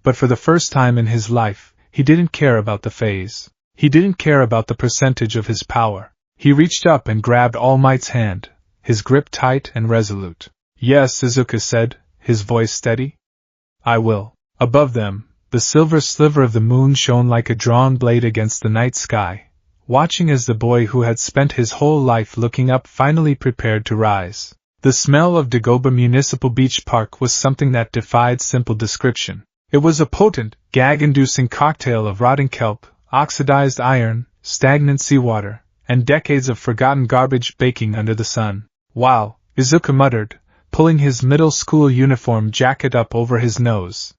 But for the first time in his life, he didn't care about the phase. He didn't care about the percentage of his power. He reached up and grabbed All Might's hand, his grip tight and resolute. Yes, Izuku said, his voice steady. I will. Above them, the silver sliver of the moon shone like a drawn blade against the night sky, watching as the boy who had spent his whole life looking up finally prepared to rise. The smell of Dagoba Municipal Beach Park was something that defied simple description. It was a potent, gag-inducing cocktail of rotting kelp, oxidized iron, stagnant seawater, and decades of forgotten garbage baking under the sun. Wow, Izuku muttered, pulling his middle school uniform jacket up over his nose.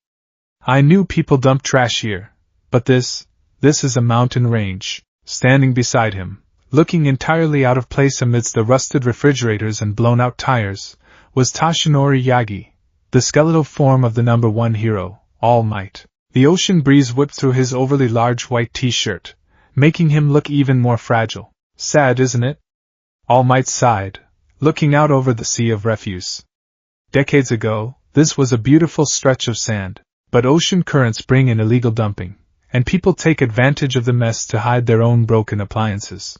I knew people dumped trash here, but this is a mountain range. Standing beside him, looking entirely out of place amidst the rusted refrigerators and blown-out tires, was Toshinori Yagi, the skeletal form of the number one hero, All Might. The ocean breeze whipped through his overly large white t-shirt, making him look even more fragile. Sad, isn't it? All Might sighed, looking out over the sea of refuse. Decades ago, this was a beautiful stretch of sand, but ocean currents bring in illegal dumping, and people take advantage of the mess to hide their own broken appliances.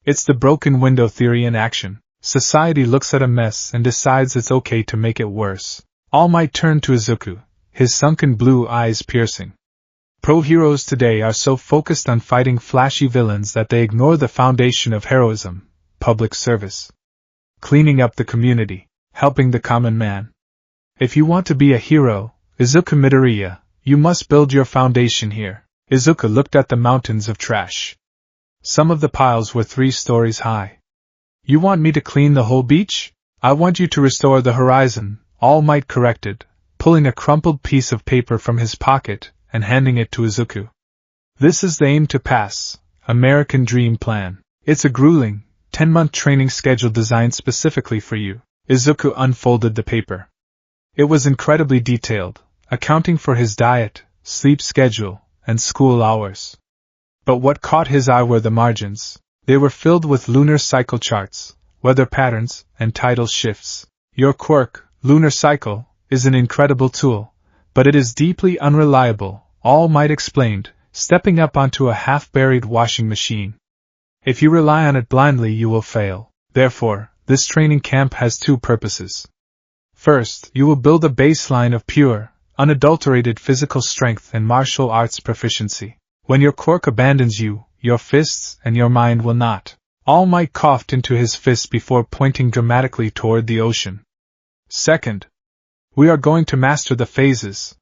It's the broken window theory in action. Society looks at a mess and decides it's okay to make it worse. All Might turned to Izuku, his sunken blue eyes piercing. Pro-heroes today are so focused on fighting flashy villains that they ignore the foundation of heroism, public service. Cleaning up the community, helping the common man. If you want to be a hero, Izuku Midoriya, you must build your foundation here. Izuku looked at the mountains of trash. Some of the piles were 3 stories high. You want me to clean the whole beach? I want you to restore the horizon, All Might corrected, pulling a crumpled piece of paper from his pocket and handing it to Izuku. This is the aim to pass, American Dream Plan. It's a grueling, 10-month training schedule designed specifically for you. Izuku unfolded the paper. It was incredibly detailed, accounting for his diet, sleep schedule, and school hours. But what caught his eye were the margins. They were filled with lunar cycle charts, weather patterns, and tidal shifts. Your quirk, lunar cycle, is an incredible tool, but it is deeply unreliable, All Might explained, stepping up onto a half-buried washing machine. If you rely on it blindly, you will fail. Therefore, this training camp has 2 purposes. First, you will build a baseline of pure, unadulterated physical strength and martial arts proficiency. When your quirk abandons you, your fists and your mind will not. All Might coughed into his fist before pointing dramatically toward the ocean. Second, we are going to master the phases.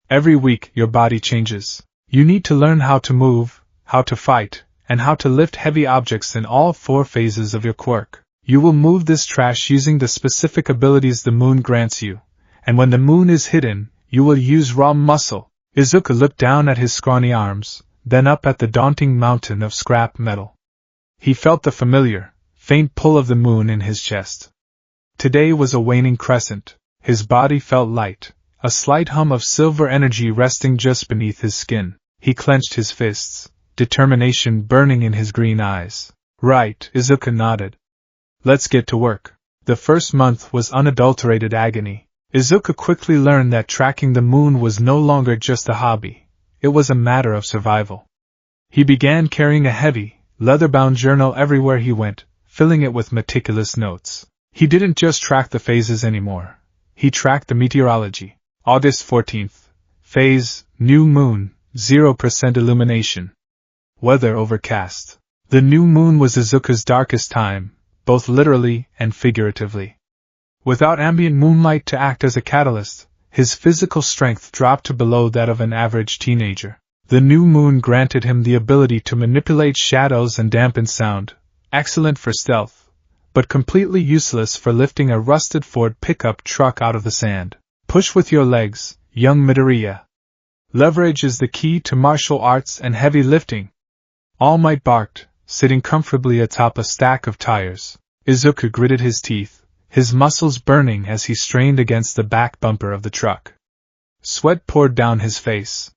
Every week, your body changes. You need to learn how to move, how to fight, and how to lift heavy objects in all 4 phases of your quirk. You will move this trash using the specific abilities the moon grants you, and when the moon is hidden, you will use raw muscle. Izuku looked down at his scrawny arms, then up at the daunting mountain of scrap metal. He felt the familiar, faint pull of the moon in his chest. Today was a waning crescent. His body felt light, a slight hum of silver energy resting just beneath his skin. He clenched his fists, determination burning in his green eyes. Right, Izuku nodded. Let's get to work. The first month was unadulterated agony. Izuku quickly learned that tracking the moon was no longer just a hobby. It was a matter of survival. He began carrying a heavy, leather-bound journal everywhere he went, filling it with meticulous notes. He didn't just track the phases anymore. He tracked the meteorology. August 14th. Phase, new moon, 0% illumination. Weather overcast. The new moon was Izuku's darkest time, both literally and figuratively. Without ambient moonlight to act as a catalyst, his physical strength dropped to below that of an average teenager. The new moon granted him the ability to manipulate shadows and dampen sound, excellent for stealth, but completely useless for lifting a rusted Ford pickup truck out of the sand. Push with your legs, young Midoriya. Leverage is the key to martial arts and heavy lifting. All Might barked, sitting comfortably atop a stack of tires. Izuku gritted his teeth, his muscles burning as he strained against the back bumper of the truck. Sweat poured down his face.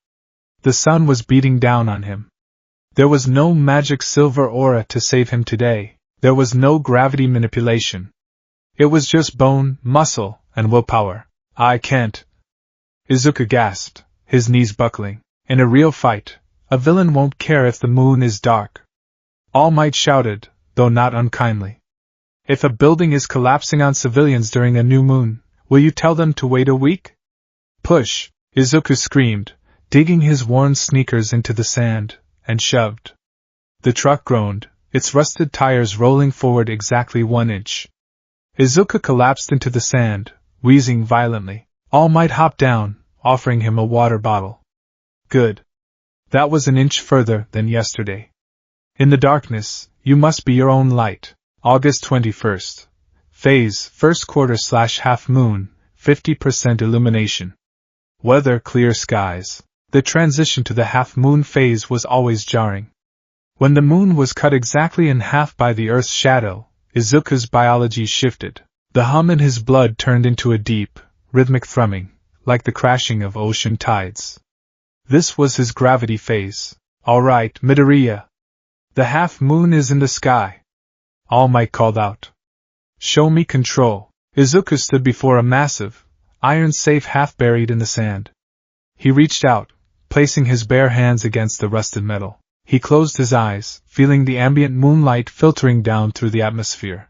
The sun was beating down on him. There was no magic silver aura to save him today, there was no gravity manipulation. It was just bone, muscle, and willpower. I can't. Izuku gasped, his knees buckling. In a real fight, a villain won't care if the moon is dark. All Might shouted, though not unkindly. If a building is collapsing on civilians during a new moon, will you tell them to wait a week? Push, Izuku screamed, digging his worn sneakers into the sand, and shoved. The truck groaned, its rusted tires rolling forward exactly 1 inch. Izuku collapsed into the sand, wheezing violently. All Might hopped down, offering him a water bottle. Good. That was 1 inch further than yesterday. In the darkness, you must be your own light. August 21st. Phase, first quarter/half moon, 50% illumination. Weather, clear skies. The transition to the half-moon phase was always jarring. When the moon was cut exactly in half by the Earth's shadow, Izuku's biology shifted. The hum in his blood turned into a deep, rhythmic thrumming, like the crashing of ocean tides. This was his gravity phase. All right, Midoriya. The half-moon is in the sky. All Might called out. Show me control. Izuku stood before a massive, iron safe half buried in the sand. He reached out, placing his bare hands against the rusted metal. He closed his eyes, feeling the ambient moonlight filtering down through the atmosphere.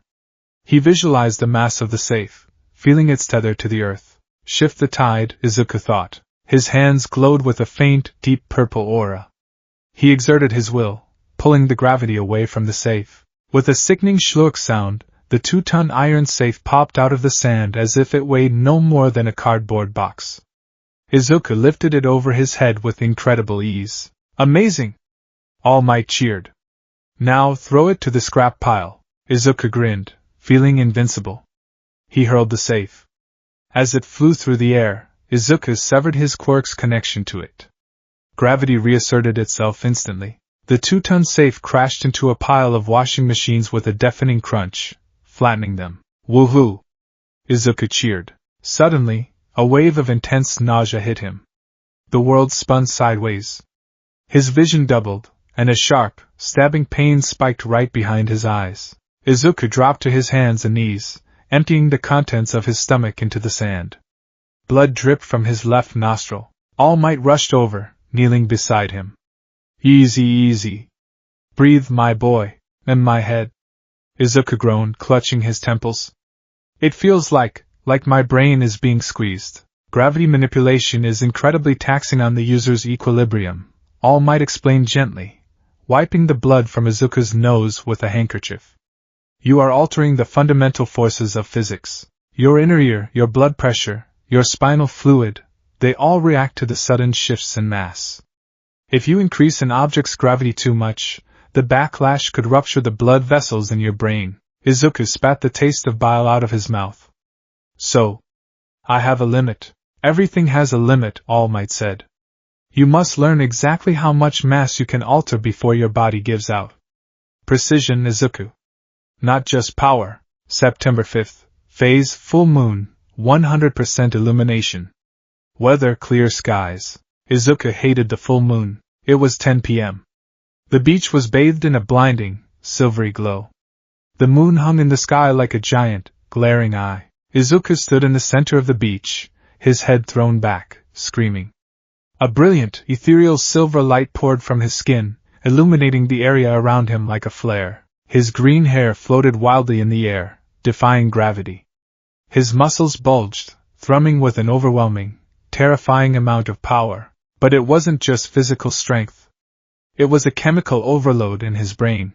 He visualized the mass of the safe, feeling its tether to the earth. Shift the tide, Izuku thought. His hands glowed with a faint, deep purple aura. He exerted his will, pulling the gravity away from the safe. With a sickening shlurk sound, the 2-ton iron safe popped out of the sand as if it weighed no more than a cardboard box. Izuku lifted it over his head with incredible ease. Amazing! All Might cheered. Now throw it to the scrap pile. Izuku grinned, feeling invincible. He hurled the safe. As it flew through the air, Izuku severed his quirk's connection to it. Gravity reasserted itself instantly. The 2-ton safe crashed into a pile of washing machines with a deafening crunch, flattening them. Woohoo! Izuku cheered. Suddenly, a wave of intense nausea hit him. The world spun sideways. His vision doubled, and a sharp, stabbing pain spiked right behind his eyes. Izuku dropped to his hands and knees, emptying the contents of his stomach into the sand. Blood dripped from his left nostril. All Might rushed over, kneeling beside him. Easy, easy. Breathe, my boy, and my head. Izuku groaned, clutching his temples. It feels like my brain is being squeezed. Gravity manipulation is incredibly taxing on the user's equilibrium, All Might explained gently, wiping the blood from Izuku's nose with a handkerchief. You are altering the fundamental forces of physics. Your inner ear, your blood pressure, your spinal fluid, they all react to the sudden shifts in mass. If you increase an object's gravity too much, the backlash could rupture the blood vessels in your brain. Izuku spat the taste of bile out of his mouth. So, I have a limit. Everything has a limit, All Might said. You must learn exactly how much mass you can alter before your body gives out. Precision, Izuku. Not just power. September 5th. Phase, full moon, 100% illumination. Weather, clear skies. Izuku hated the full moon. It was 10 p.m. The beach was bathed in a blinding, silvery glow. The moon hung in the sky like a giant, glaring eye. Izuku stood in the center of the beach, his head thrown back, screaming. A brilliant, ethereal silver light poured from his skin, illuminating the area around him like a flare. His green hair floated wildly in the air, defying gravity. His muscles bulged, thrumming with an overwhelming, terrifying amount of power. But it wasn't just physical strength. It was a chemical overload in his brain.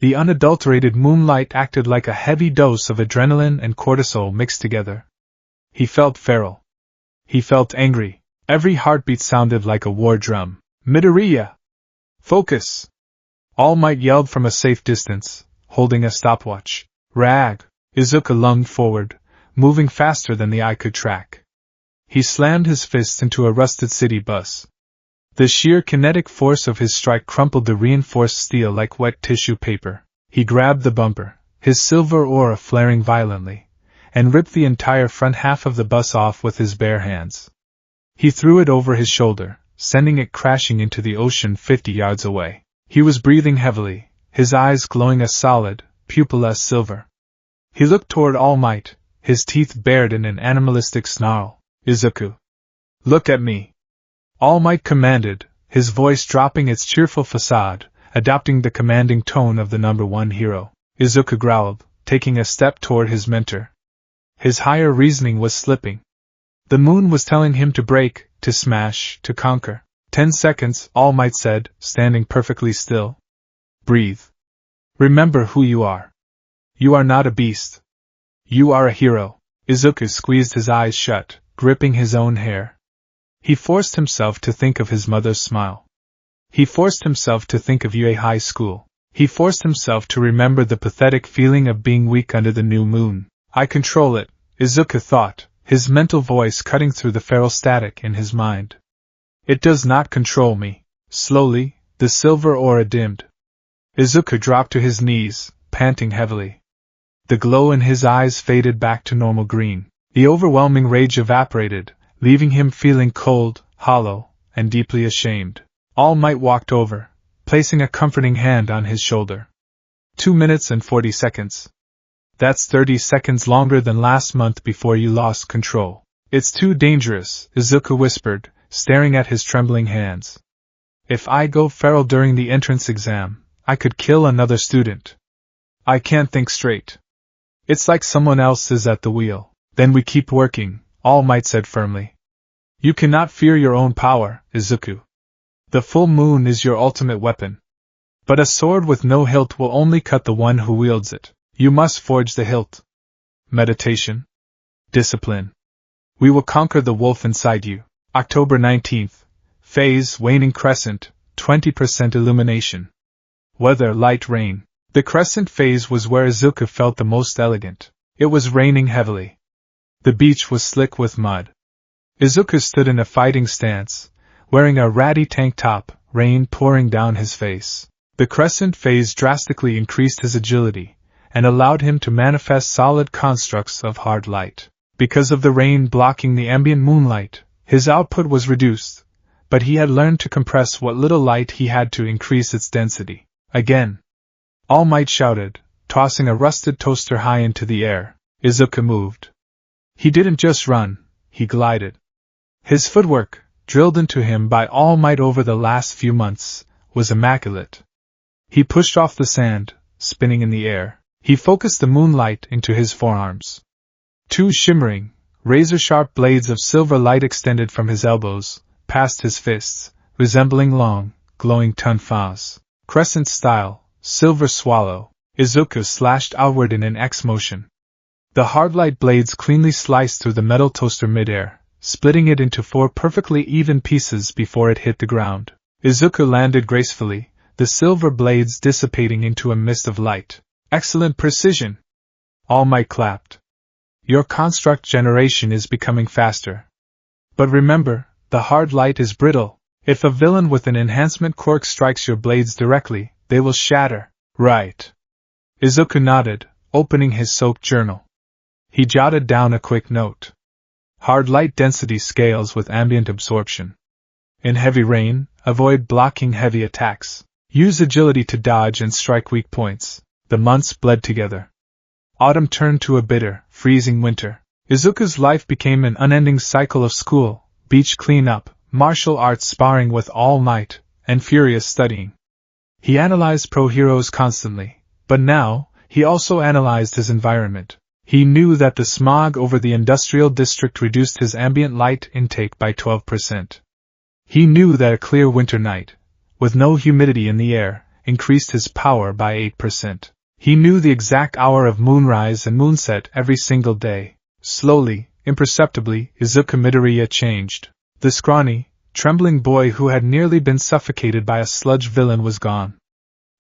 The unadulterated moonlight acted like a heavy dose of adrenaline and cortisol mixed together. He felt feral. He felt angry. Every heartbeat sounded like a war drum. Midoriya! Focus! All Might yelled from a safe distance, holding a stopwatch. Rag! Izuku lunged forward, moving faster than the eye could track. He slammed his fists into a rusted city bus. The sheer kinetic force of his strike crumpled the reinforced steel like wet tissue paper. He grabbed the bumper, his silver aura flaring violently, and ripped the entire front half of the bus off with his bare hands. He threw it over his shoulder, sending it crashing into the ocean 50 yards away. He was breathing heavily, his eyes glowing a solid, pupilless silver. He looked toward All Might, his teeth bared in an animalistic snarl. Izuku. Look at me. All Might commanded, his voice dropping its cheerful facade, adopting the commanding tone of the #1 hero. Izuku growled, taking a step toward his mentor. His higher reasoning was slipping. The moon was telling him to break, to smash, to conquer. 10 seconds, All Might said, standing perfectly still. Breathe. Remember who you are. You are not a beast. You are a hero. Izuku squeezed his eyes shut, gripping his own hair. He forced himself to think of his mother's smile. He forced himself to think of UA High School. He forced himself to remember the pathetic feeling of being weak under the new moon. I control it, Izuku thought, his mental voice cutting through the feral static in his mind. It does not control me. Slowly, the silver aura dimmed. Izuku dropped to his knees, panting heavily. The glow in his eyes faded back to normal green. The overwhelming rage evaporated, leaving him feeling cold, hollow, and deeply ashamed. All Might walked over, placing a comforting hand on his shoulder. 2 minutes and 40 seconds. That's 30 seconds longer than last month before you lost control. It's too dangerous, Izuku whispered, staring at his trembling hands. If I go feral during the entrance exam, I could kill another student. I can't think straight. It's like someone else is at the wheel. Then we keep working, All Might said firmly. You cannot fear your own power, Izuku. The full moon is your ultimate weapon. But a sword with no hilt will only cut the one who wields it. You must forge the hilt. Meditation. Discipline. We will conquer the wolf inside you. October 19th. Phase waning crescent, 20% illumination. Weather light rain. The crescent phase was where Izuku felt the most elegant. It was raining heavily. The beach was slick with mud. Izuku stood in a fighting stance, wearing a ratty tank top, rain pouring down his face. The crescent phase drastically increased his agility, and allowed him to manifest solid constructs of hard light. Because of the rain blocking the ambient moonlight, his output was reduced, but he had learned to compress what little light he had to increase its density. Again. All Might shouted, tossing a rusted toaster high into the air. Izuku moved. He didn't just run, he glided. His footwork, drilled into him by All Might over the last few months, was immaculate. He pushed off the sand, spinning in the air. He focused the moonlight into his forearms. 2 shimmering, razor-sharp blades of silver light extended from his elbows, past his fists, resembling long, glowing tonfas. Crescent style, silver swallow. Izuku slashed outward in an X motion. The hard light blades cleanly sliced through the metal toaster midair, splitting it into 4 perfectly even pieces before it hit the ground. Izuku landed gracefully, the silver blades dissipating into a mist of light. Excellent precision! All Might clapped. Your construct generation is becoming faster. But remember, the hard light is brittle. If a villain with an enhancement quirk strikes your blades directly, they will shatter. Right. Izuku nodded, opening his soaked journal. He jotted down a quick note. Hard light density scales with ambient absorption. In heavy rain, avoid blocking heavy attacks. Use agility to dodge and strike weak points. The months bled together. Autumn turned to a bitter, freezing winter. Izuku's life became an unending cycle of school, beach cleanup, martial arts sparring with All Might, and furious studying. He analyzed pro-heroes constantly, but now, he also analyzed his environment. He knew that the smog over the industrial district reduced his ambient light intake by 12%. He knew that a clear winter night, with no humidity in the air, increased his power by 8%. He knew the exact hour of moonrise and moonset every single day. Slowly, imperceptibly, Izuku Midoriya changed. The scrawny, trembling boy who had nearly been suffocated by a sludge villain was gone.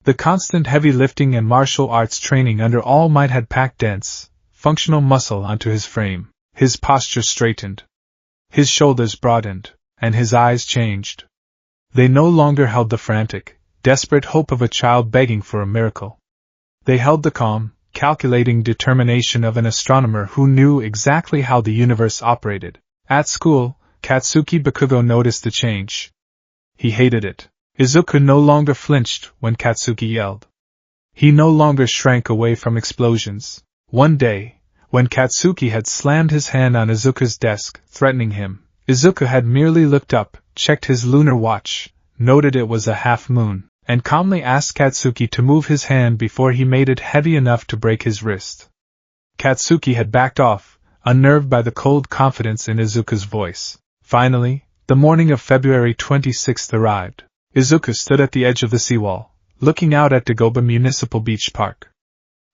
The constant heavy lifting and martial arts training under All Might had packed dense, functional muscle onto his frame. His posture straightened. His shoulders broadened, and his eyes changed. They no longer held the frantic, desperate hope of a child begging for a miracle. They held the calm, calculating determination of an astronomer who knew exactly how the universe operated. At school, Katsuki Bakugo noticed the change. He hated it. Izuku no longer flinched when Katsuki yelled. He no longer shrank away from explosions. One day, when Katsuki had slammed his hand on Izuku's desk, threatening him, Izuku had merely looked up, checked his lunar watch, noted it was a half moon, and calmly asked Katsuki to move his hand before he made it heavy enough to break his wrist. Katsuki had backed off, unnerved by the cold confidence in Izuku's voice. Finally, the morning of February 26th arrived. Izuku stood at the edge of the seawall, looking out at Dagoba Municipal Beach Park.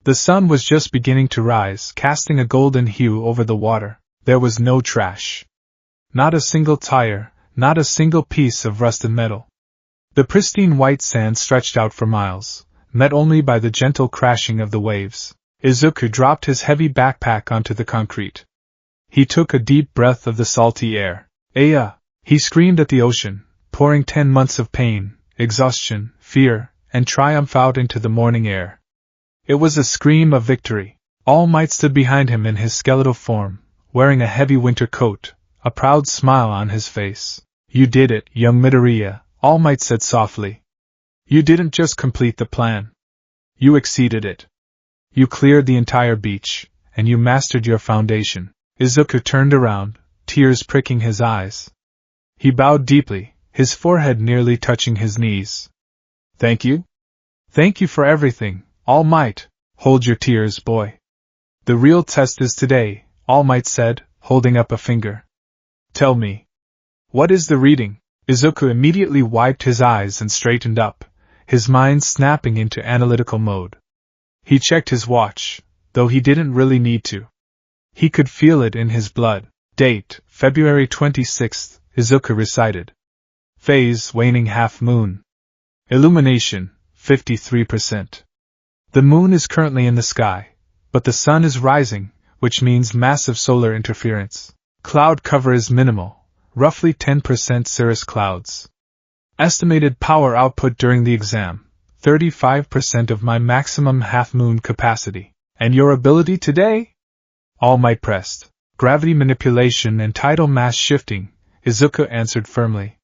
The sun was just beginning to rise, casting a golden hue over the water. There was no trash. Not a single tire, not a single piece of rusted metal. The pristine white sand stretched out for miles, met only by the gentle crashing of the waves. Izuku dropped his heavy backpack onto the concrete. He took a deep breath of the salty air. Aya! He screamed at the ocean, pouring 10 months of pain, exhaustion, fear, and triumph out into the morning air. It was a scream of victory. All Might stood behind him in his skeletal form, wearing a heavy winter coat, a proud smile on his face. You did it, young Midoriya, All Might said softly. You didn't just complete the plan. You exceeded it. You cleared the entire beach, and you mastered your foundation. Izuku turned around, tears pricking his eyes. He bowed deeply, his forehead nearly touching his knees. Thank you? Thank you for everything, All Might. Hold your tears, boy. The real test is today, All Might said, holding up a finger. Tell me. What is the reading? Izuku immediately wiped his eyes and straightened up, his mind snapping into analytical mode. He checked his watch, though he didn't really need to. He could feel it in his blood. Date, February 26th, Izuku recited. Phase, waning half moon. Illumination, 53%. The moon is currently in the sky, but the sun is rising, which means massive solar interference. Cloud cover is minimal, roughly 10% cirrus clouds. Estimated power output during the exam, 35% of my maximum half-moon capacity. And your ability today? All Might pressed. Gravity manipulation and tidal mass shifting, Izuku answered firmly.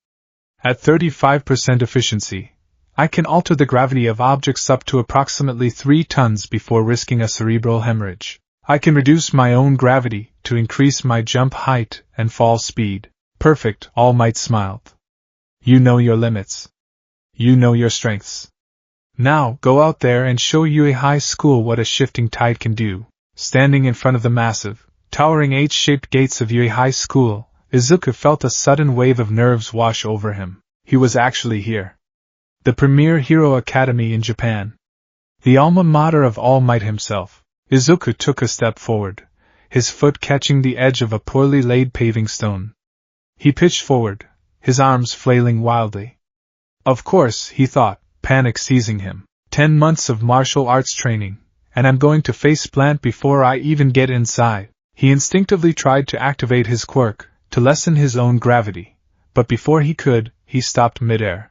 At 35% efficiency, I can alter the gravity of objects up to approximately 3 tons before risking a cerebral hemorrhage. I can reduce my own gravity to increase my jump height and fall speed. Perfect, All Might smiled. You know your limits. You know your strengths. Now, go out there and show Yui High School what a shifting tide can do. Standing in front of the massive, towering H-shaped gates of Yui High School, Izuku felt a sudden wave of nerves wash over him. He was actually here. The premier hero academy in Japan. The alma mater of All Might himself. Izuku took a step forward, his foot catching the edge of a poorly laid paving stone. He pitched forward, his arms flailing wildly. Of course, he thought, panic seizing him. 10 months of martial arts training, and I'm going to face plant before I even get inside. He instinctively tried to activate his quirk, to lessen his own gravity, but before he could, he stopped midair.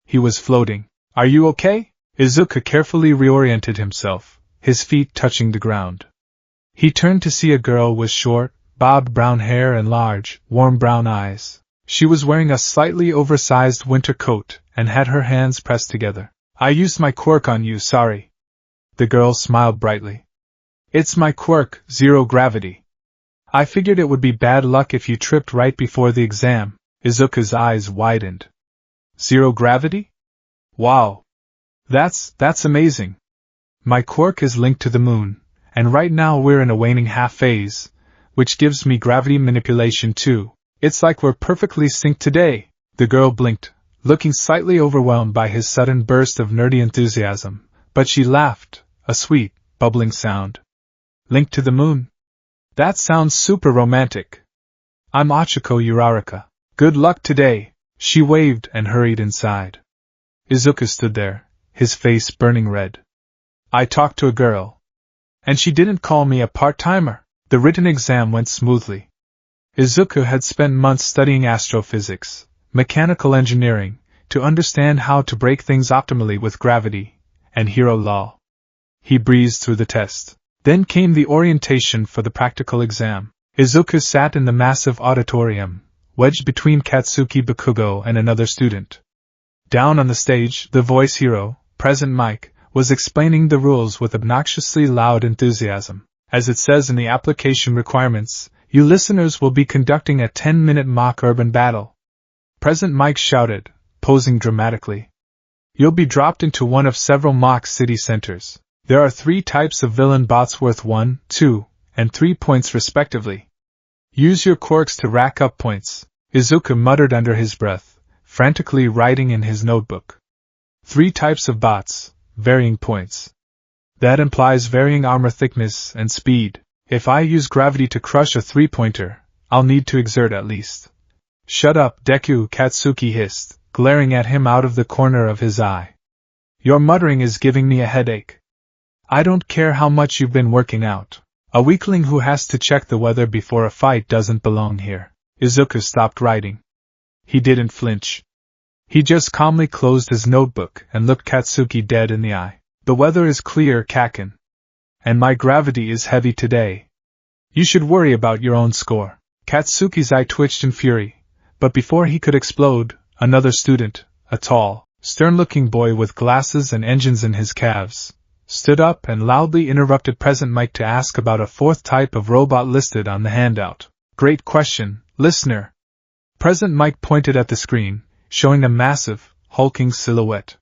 He was floating. Are you okay? Izuku carefully reoriented himself, his feet touching the ground. He turned to see a girl with short, bobbed brown hair and large, warm brown eyes. She was wearing a slightly oversized winter coat and had her hands pressed together. I used my quirk on you, sorry. The girl smiled brightly. It's my quirk, zero gravity. I figured it would be bad luck if you tripped right before the exam. Izuku's eyes widened. Zero gravity? Wow. That's amazing. My quirk is linked to the moon, and right now we're in a waning half phase, which gives me gravity manipulation too. It's like we're perfectly synced today. The girl blinked, looking slightly overwhelmed by his sudden burst of nerdy enthusiasm, but she laughed, a sweet, bubbling sound. Linked to the moon? That sounds super romantic. I'm Ochiko Uraraka. Good luck today. She waved and hurried inside. Izuku stood there, his face burning red. I talked to a girl. And she didn't call me a part-timer. The written exam went smoothly. Izuku had spent months studying astrophysics, mechanical engineering, to understand how to break things optimally with gravity, and hero law. He breezed through the test. Then came the orientation for the practical exam. Izuku sat in the massive auditorium, wedged between Katsuki Bakugo and another student. Down on the stage, the voice hero, Present Mike, was explaining the rules with obnoxiously loud enthusiasm. As it says in the application requirements, you listeners will be conducting a 10-minute mock urban battle. Present Mike shouted, posing dramatically. You'll be dropped into one of several mock city centers. There are 3 types of villain bots worth 1, 2, and 3 points respectively. Use your quirks to rack up points, Izuku muttered under his breath, frantically writing in his notebook. 3 types of bots, varying points. That implies varying armor thickness and speed. If I use gravity to crush a 3-pointer, I'll need to exert at least. Shut up, Deku, Katsuki hissed, glaring at him out of the corner of his eye. Your muttering is giving me a headache. I don't care how much you've been working out. A weakling who has to check the weather before a fight doesn't belong here. Izuku stopped writing. He didn't flinch. He just calmly closed his notebook and looked Katsuki dead in the eye. The weather is clear, Kaken. And my gravity is heavy today. You should worry about your own score. Katsuki's eye twitched in fury, but before he could explode, another student, a tall, stern-looking boy with glasses and engines in his calves, stood up and loudly interrupted Present Mike to ask about a 4th type of robot listed on the handout. Great question, listener. Present Mike pointed at the screen, showing a massive, hulking silhouette.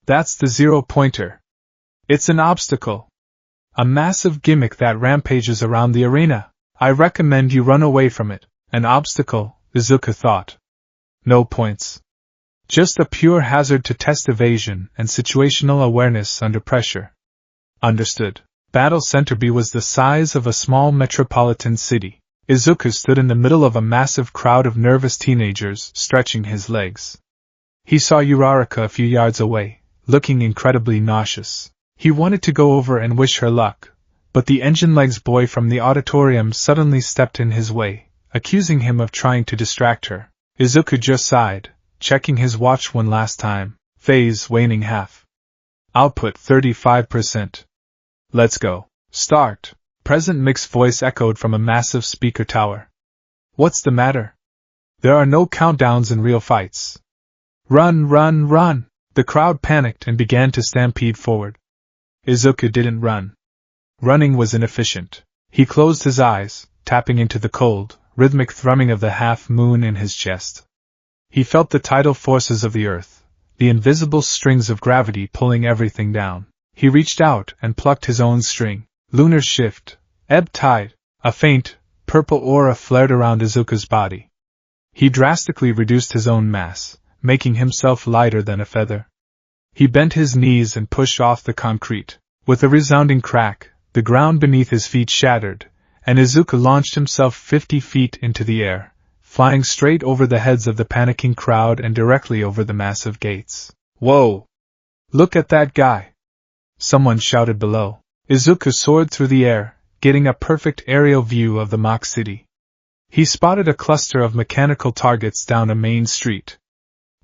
That's the 0-pointer. It's an obstacle. A massive gimmick that rampages around the arena. I recommend you run away from it. An obstacle, Izuku thought. No points. Just a pure hazard to test evasion and situational awareness under pressure. Understood. Battle Center B was the size of a small metropolitan city. Izuku stood in the middle of a massive crowd of nervous teenagers stretching his legs. He saw Uraraka a few yards away, looking incredibly nauseous. He wanted to go over and wish her luck, but the engine legs boy from the auditorium suddenly stepped in his way, accusing him of trying to distract her. Izuku just sighed, checking his watch one last time. Phase waning half. Output 35%. Let's go. Start. Present Mike's voice echoed from a massive speaker tower. What's the matter? There are no countdowns in real fights. Run, run, run! The crowd panicked and began to stampede forward. Izuku didn't run. Running was inefficient. He closed his eyes, tapping into the cold, rhythmic thrumming of the half-moon in his chest. He felt the tidal forces of the earth, the invisible strings of gravity pulling everything down. He reached out and plucked his own string. Lunar shift, ebb tide. A faint, purple aura flared around Izuku's body. He drastically reduced his own mass, making himself lighter than a feather. He bent his knees and pushed off the concrete. With a resounding crack, the ground beneath his feet shattered, and Izuku launched himself 50 feet into the air, flying straight over the heads of the panicking crowd and directly over the massive gates. Whoa! Look at that guy! Someone shouted below. Izuku soared through the air, getting a perfect aerial view of the mock city. He spotted a cluster of mechanical targets down a main street.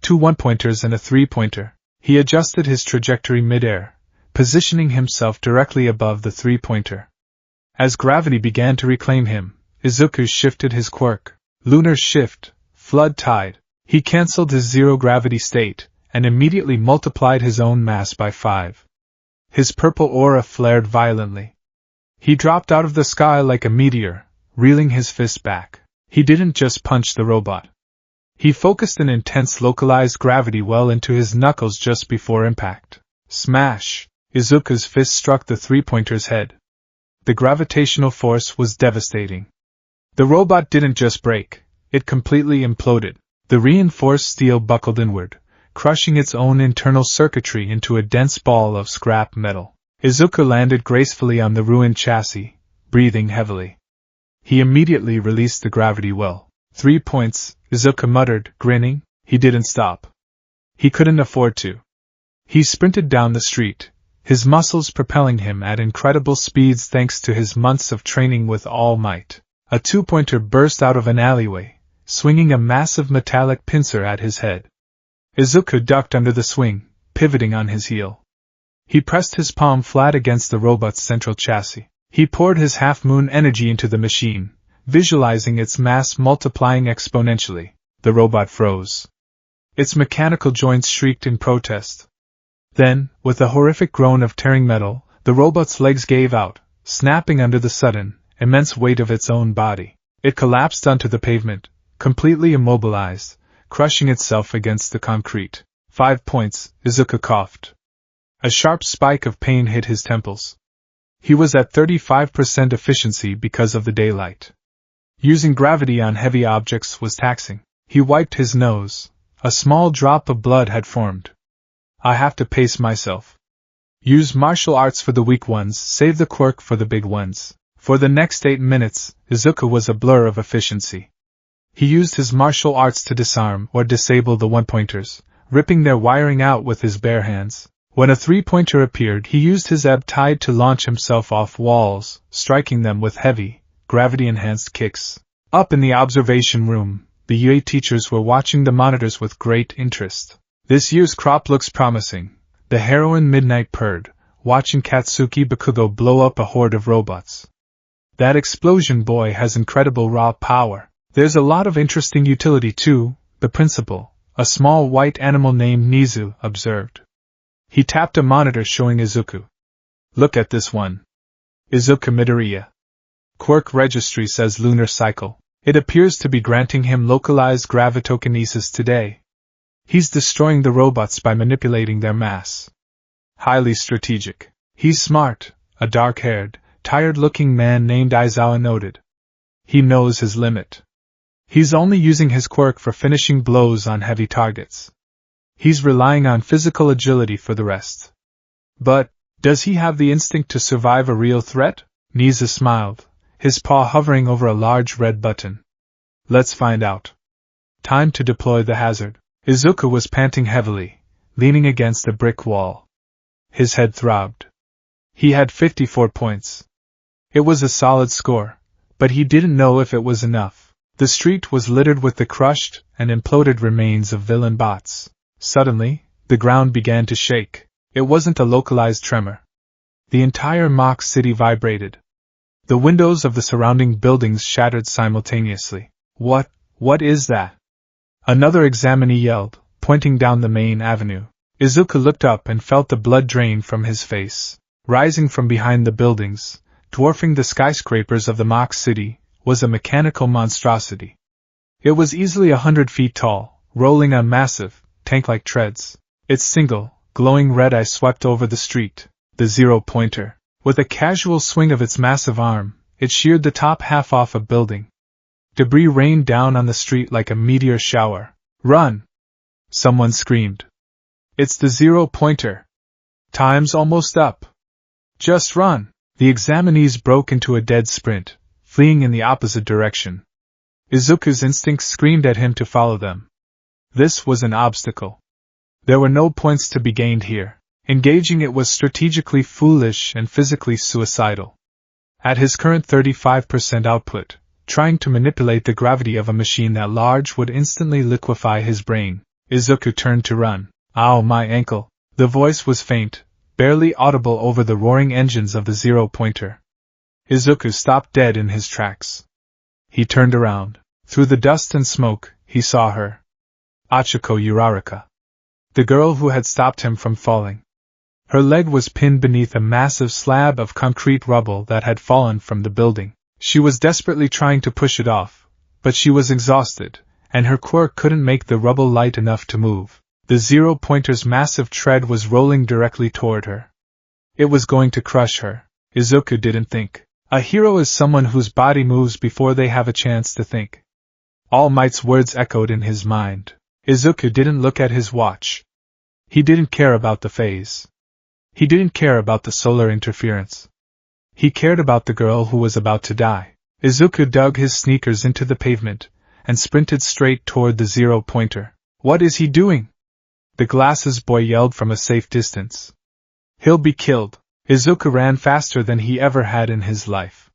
2 1-pointers and a 3-pointer. He adjusted his trajectory mid-air, positioning himself directly above the 3-pointer. As gravity began to reclaim him, Izuku shifted his quirk. Lunar shift, flood tide. He cancelled his zero-gravity state, and immediately multiplied his own mass by 5. His purple aura flared violently. He dropped out of the sky like a meteor, reeling his fist back. He didn't just punch the robot. He focused an intense localized gravity well into his knuckles just before impact. Smash! Izuku's fist struck the 3-pointer's head. The gravitational force was devastating. The robot didn't just break, it completely imploded. The reinforced steel buckled inward, crushing its own internal circuitry into a dense ball of scrap metal. Izuku landed gracefully on the ruined chassis, breathing heavily. He immediately released the gravity well. 3 points, Izuku muttered, grinning. He didn't stop. He couldn't afford to. He sprinted down the street, his muscles propelling him at incredible speeds thanks to his months of training with all might. A 2-pointer burst out of an alleyway, swinging a massive metallic pincer at his head. Izuku ducked under the swing, pivoting on his heel. He pressed his palm flat against the robot's central chassis. He poured his half-moon energy into the machine, visualizing its mass multiplying exponentially. The robot froze. Its mechanical joints shrieked in protest. Then, with a horrific groan of tearing metal, the robot's legs gave out, snapping under the sudden, immense weight of its own body. It collapsed onto the pavement, completely immobilized, crushing itself against the concrete. 5 points, Izuku coughed. A sharp spike of pain hit his temples. He was at 35% efficiency because of the daylight. Using gravity on heavy objects was taxing. He wiped his nose. A small drop of blood had formed. I have to pace myself. Use martial arts for the weak ones, save the quirk for the big ones. For the next 8 minutes, Izuku was a blur of efficiency. He used his martial arts to disarm or disable the one-pointers, ripping their wiring out with his bare hands. When a 3-pointer appeared, he used his ebb tide to launch himself off walls, striking them with heavy, gravity-enhanced kicks. Up in the observation room, the UA teachers were watching the monitors with great interest. This year's crop looks promising, the heroine Midnight purred, watching Katsuki Bakugo blow up a horde of robots. That explosion boy has incredible raw power. There's a lot of interesting utility too, the principal, a small white animal named Nizu, observed. He tapped a monitor showing Izuku. Look at this one. Izuku Midoriya. Quirk registry says lunar cycle. It appears to be granting him localized gravitokinesis today. He's destroying the robots by manipulating their mass. Highly strategic. He's smart, a dark-haired, tired-looking man named Aizawa noted. He knows his limit. He's only using his quirk for finishing blows on heavy targets. He's relying on physical agility for the rest. But, does he have the instinct to survive a real threat? Nizu smiled, his paw hovering over a large red button. Let's find out. Time to deploy the hazard. Izuku was panting heavily, leaning against a brick wall. His head throbbed. He had 54 points. It was a solid score, but he didn't know if it was enough. The street was littered with the crushed and imploded remains of villain bots. Suddenly, the ground began to shake. It wasn't a localized tremor. The entire mock city vibrated. The windows of the surrounding buildings shattered simultaneously. What is that? Another examinee yelled, pointing down the main avenue. Izuku looked up and felt the blood drain from his face. Rising from behind the buildings, dwarfing the skyscrapers of the mock city, was a mechanical monstrosity. It was easily 100 feet tall, rolling on massive, tank-like treads. Its single, glowing red eye swept over the street. The 0-pointer. With a casual swing of its massive arm, it sheared the top half off a building. Debris rained down on the street like a meteor shower. Run! Someone screamed. It's the 0-pointer. Time's almost up. Just run! The examinees broke into a dead sprint, fleeing in the opposite direction. Izuku's instincts screamed at him to follow them. This was an obstacle. There were no points to be gained here. Engaging it was strategically foolish and physically suicidal. At his current 35% output, trying to manipulate the gravity of a machine that large would instantly liquefy his brain. Izuku turned to run. Ow, my ankle. The voice was faint, barely audible over the roaring engines of the 0-pointer. Izuku stopped dead in his tracks. He turned around. Through the dust and smoke, he saw her. Achiko Uraraka. The girl who had stopped him from falling. Her leg was pinned beneath a massive slab of concrete rubble that had fallen from the building. She was desperately trying to push it off, but she was exhausted, and her quirk couldn't make the rubble light enough to move. The 0-pointer's massive tread was rolling directly toward her. It was going to crush her. Izuku didn't think. A hero is someone whose body moves before they have a chance to think. All Might's words echoed in his mind. Izuku didn't look at his watch. He didn't care about the phase. He didn't care about the solar interference. He cared about the girl who was about to die. Izuku dug his sneakers into the pavement and sprinted straight toward the 0-pointer. What is he doing? The glasses boy yelled from a safe distance. He'll be killed. Izuku ran faster than he ever had in his life.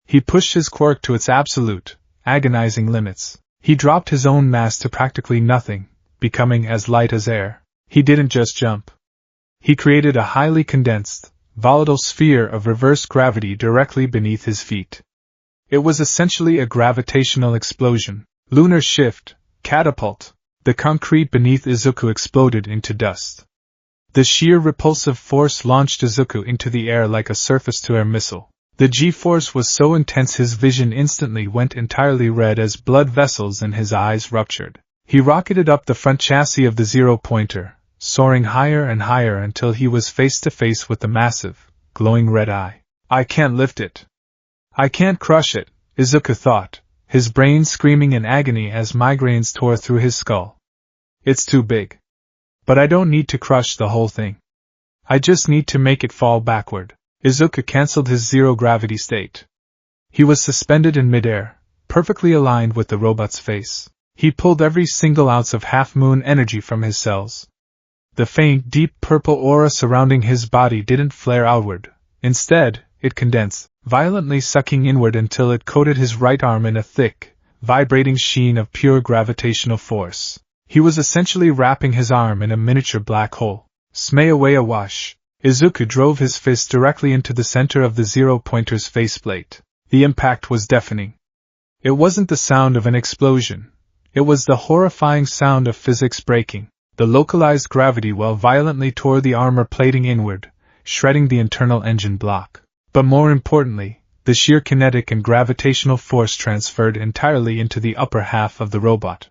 He pushed his quirk to its absolute, agonizing limits. He dropped his own mass to practically nothing, becoming as light as air. He didn't just jump. He created a highly condensed, volatile sphere of reverse gravity directly beneath his feet. It was essentially a gravitational explosion. Lunar shift, catapult. The concrete beneath Izuku exploded into dust. The sheer repulsive force launched Izuku into the air like a surface-to-air missile. The G-force was so intense his vision instantly went entirely red as blood vessels in his eyes ruptured. He rocketed up the front chassis of the zero-pointer, soaring higher and higher until he was face-to-face with the massive, glowing red eye. I can't lift it. I can't crush it, Izuku thought, his brain screaming in agony as migraines tore through his skull. It's too big. But I don't need to crush the whole thing. I just need to make it fall backward. Izuku cancelled his zero-gravity state. He was suspended in midair, perfectly aligned with the robot's face. He pulled every single ounce of half-moon energy from his cells. The faint, deep purple aura surrounding his body didn't flare outward. Instead, it condensed, violently sucking inward until it coated his right arm in a thick, vibrating sheen of pure gravitational force. He was essentially wrapping his arm in a miniature black hole. Smay away awash. Izuku drove his fist directly into the center of the zero-pointer's faceplate. The impact was deafening. It wasn't the sound of an explosion. It was the horrifying sound of physics breaking. The localized gravity well violently tore the armor plating inward, shredding the internal engine block. But more importantly, the sheer kinetic and gravitational force transferred entirely into the upper half of the robot.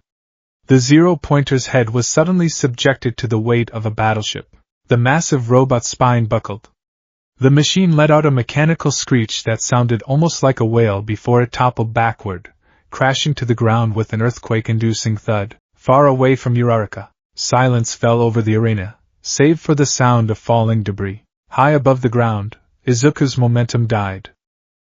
The zero-pointer's head was suddenly subjected to the weight of a battleship. The massive robot's spine buckled. The machine let out a mechanical screech that sounded almost like a wail before it toppled backward, crashing to the ground with an earthquake-inducing thud. Far away from Uraraka, silence fell over the arena, save for the sound of falling debris. High above the ground, Izuku's momentum died.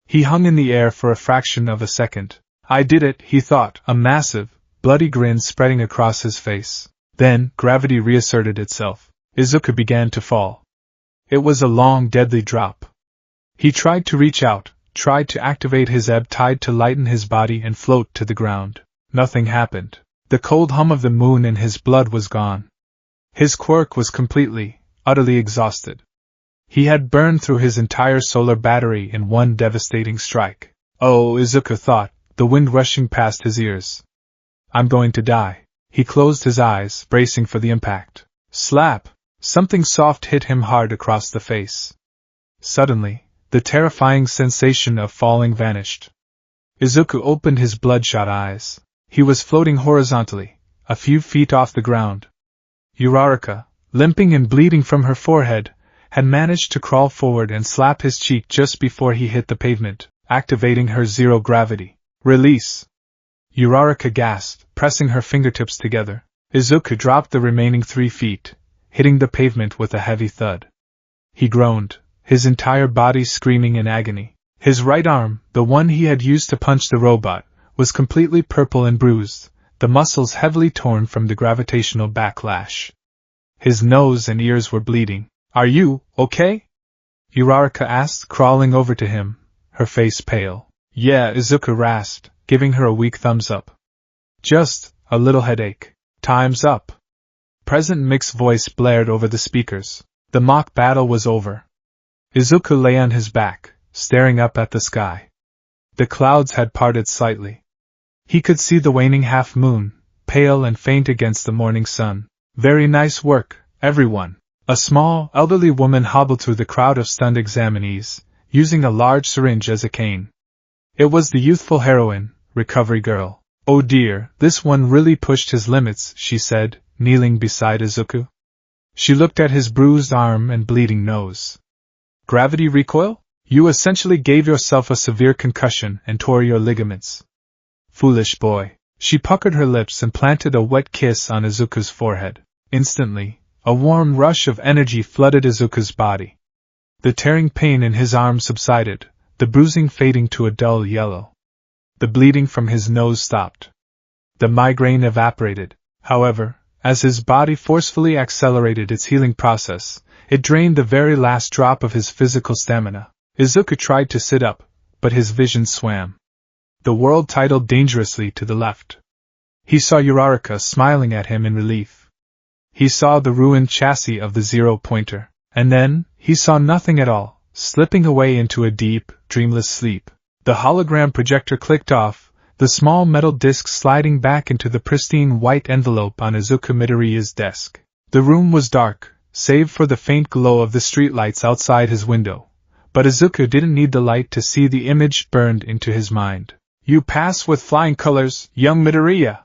He hung in the air for a fraction of a second. I did it, he thought, a massive, bloody grin spreading across his face. Then, gravity reasserted itself. Izuku began to fall. It was a long, deadly drop. He tried to reach out, tried to activate his ebb tide to lighten his body and float to the ground. Nothing happened. The cold hum of the moon in his blood was gone. His quirk was completely, utterly exhausted. He had burned through his entire solar battery in one devastating strike. Oh, Izuku thought, the wind rushing past his ears. I'm going to die. He closed his eyes, bracing for the impact. Slap! Something soft hit him hard across the face. Suddenly, the terrifying sensation of falling vanished. Izuku opened his bloodshot eyes. He was floating horizontally, a few feet off the ground. Uraraka, limping and bleeding from her forehead, had managed to crawl forward and slap his cheek just before he hit the pavement, activating her zero-gravity. Release! Uraraka gasped, pressing her fingertips together. Izuku dropped the remaining 3 feet, hitting the pavement with a heavy thud. He groaned, his entire body screaming in agony. His right arm, the one he had used to punch the robot, was completely purple and bruised, the muscles heavily torn from the gravitational backlash. His nose and ears were bleeding. Are you okay? Uraraka asked, crawling over to him, her face pale. Yeah, Izuku rasped, giving her a weak thumbs up. Just a little headache. Time's up. President Mick's voice blared over the speakers. The mock battle was over. Izuku lay on his back, staring up at the sky. The clouds had parted slightly. He could see the waning half-moon, pale and faint against the morning sun. Very nice work, everyone. A small, elderly woman hobbled through the crowd of stunned examinees, using a large syringe as a cane. It was the youthful heroine, Recovery Girl. Oh dear, this one really pushed his limits, she said, kneeling beside Izuku. She looked at his bruised arm and bleeding nose. Gravity recoil? You essentially gave yourself a severe concussion and tore your ligaments. Foolish boy. She puckered her lips and planted a wet kiss on Izuku's forehead. Instantly, a warm rush of energy flooded Izuku's body. The tearing pain in his arm subsided, the bruising fading to a dull yellow. The bleeding from his nose stopped. The migraine evaporated. However, as his body forcefully accelerated its healing process, it drained the very last drop of his physical stamina. Izuku tried to sit up, but his vision swam. The world tidled dangerously to the left. He saw Uraraka smiling at him in relief. He saw the ruined chassis of the zero-pointer, and then, he saw nothing at all, slipping away into a deep, dreamless sleep. The hologram projector clicked off, the small metal disc sliding back into the pristine white envelope on Izuku Midoriya's desk. The room was dark, save for the faint glow of the streetlights outside his window, but Izuku didn't need the light to see the image burned into his mind. You pass with flying colors, young Midoriya.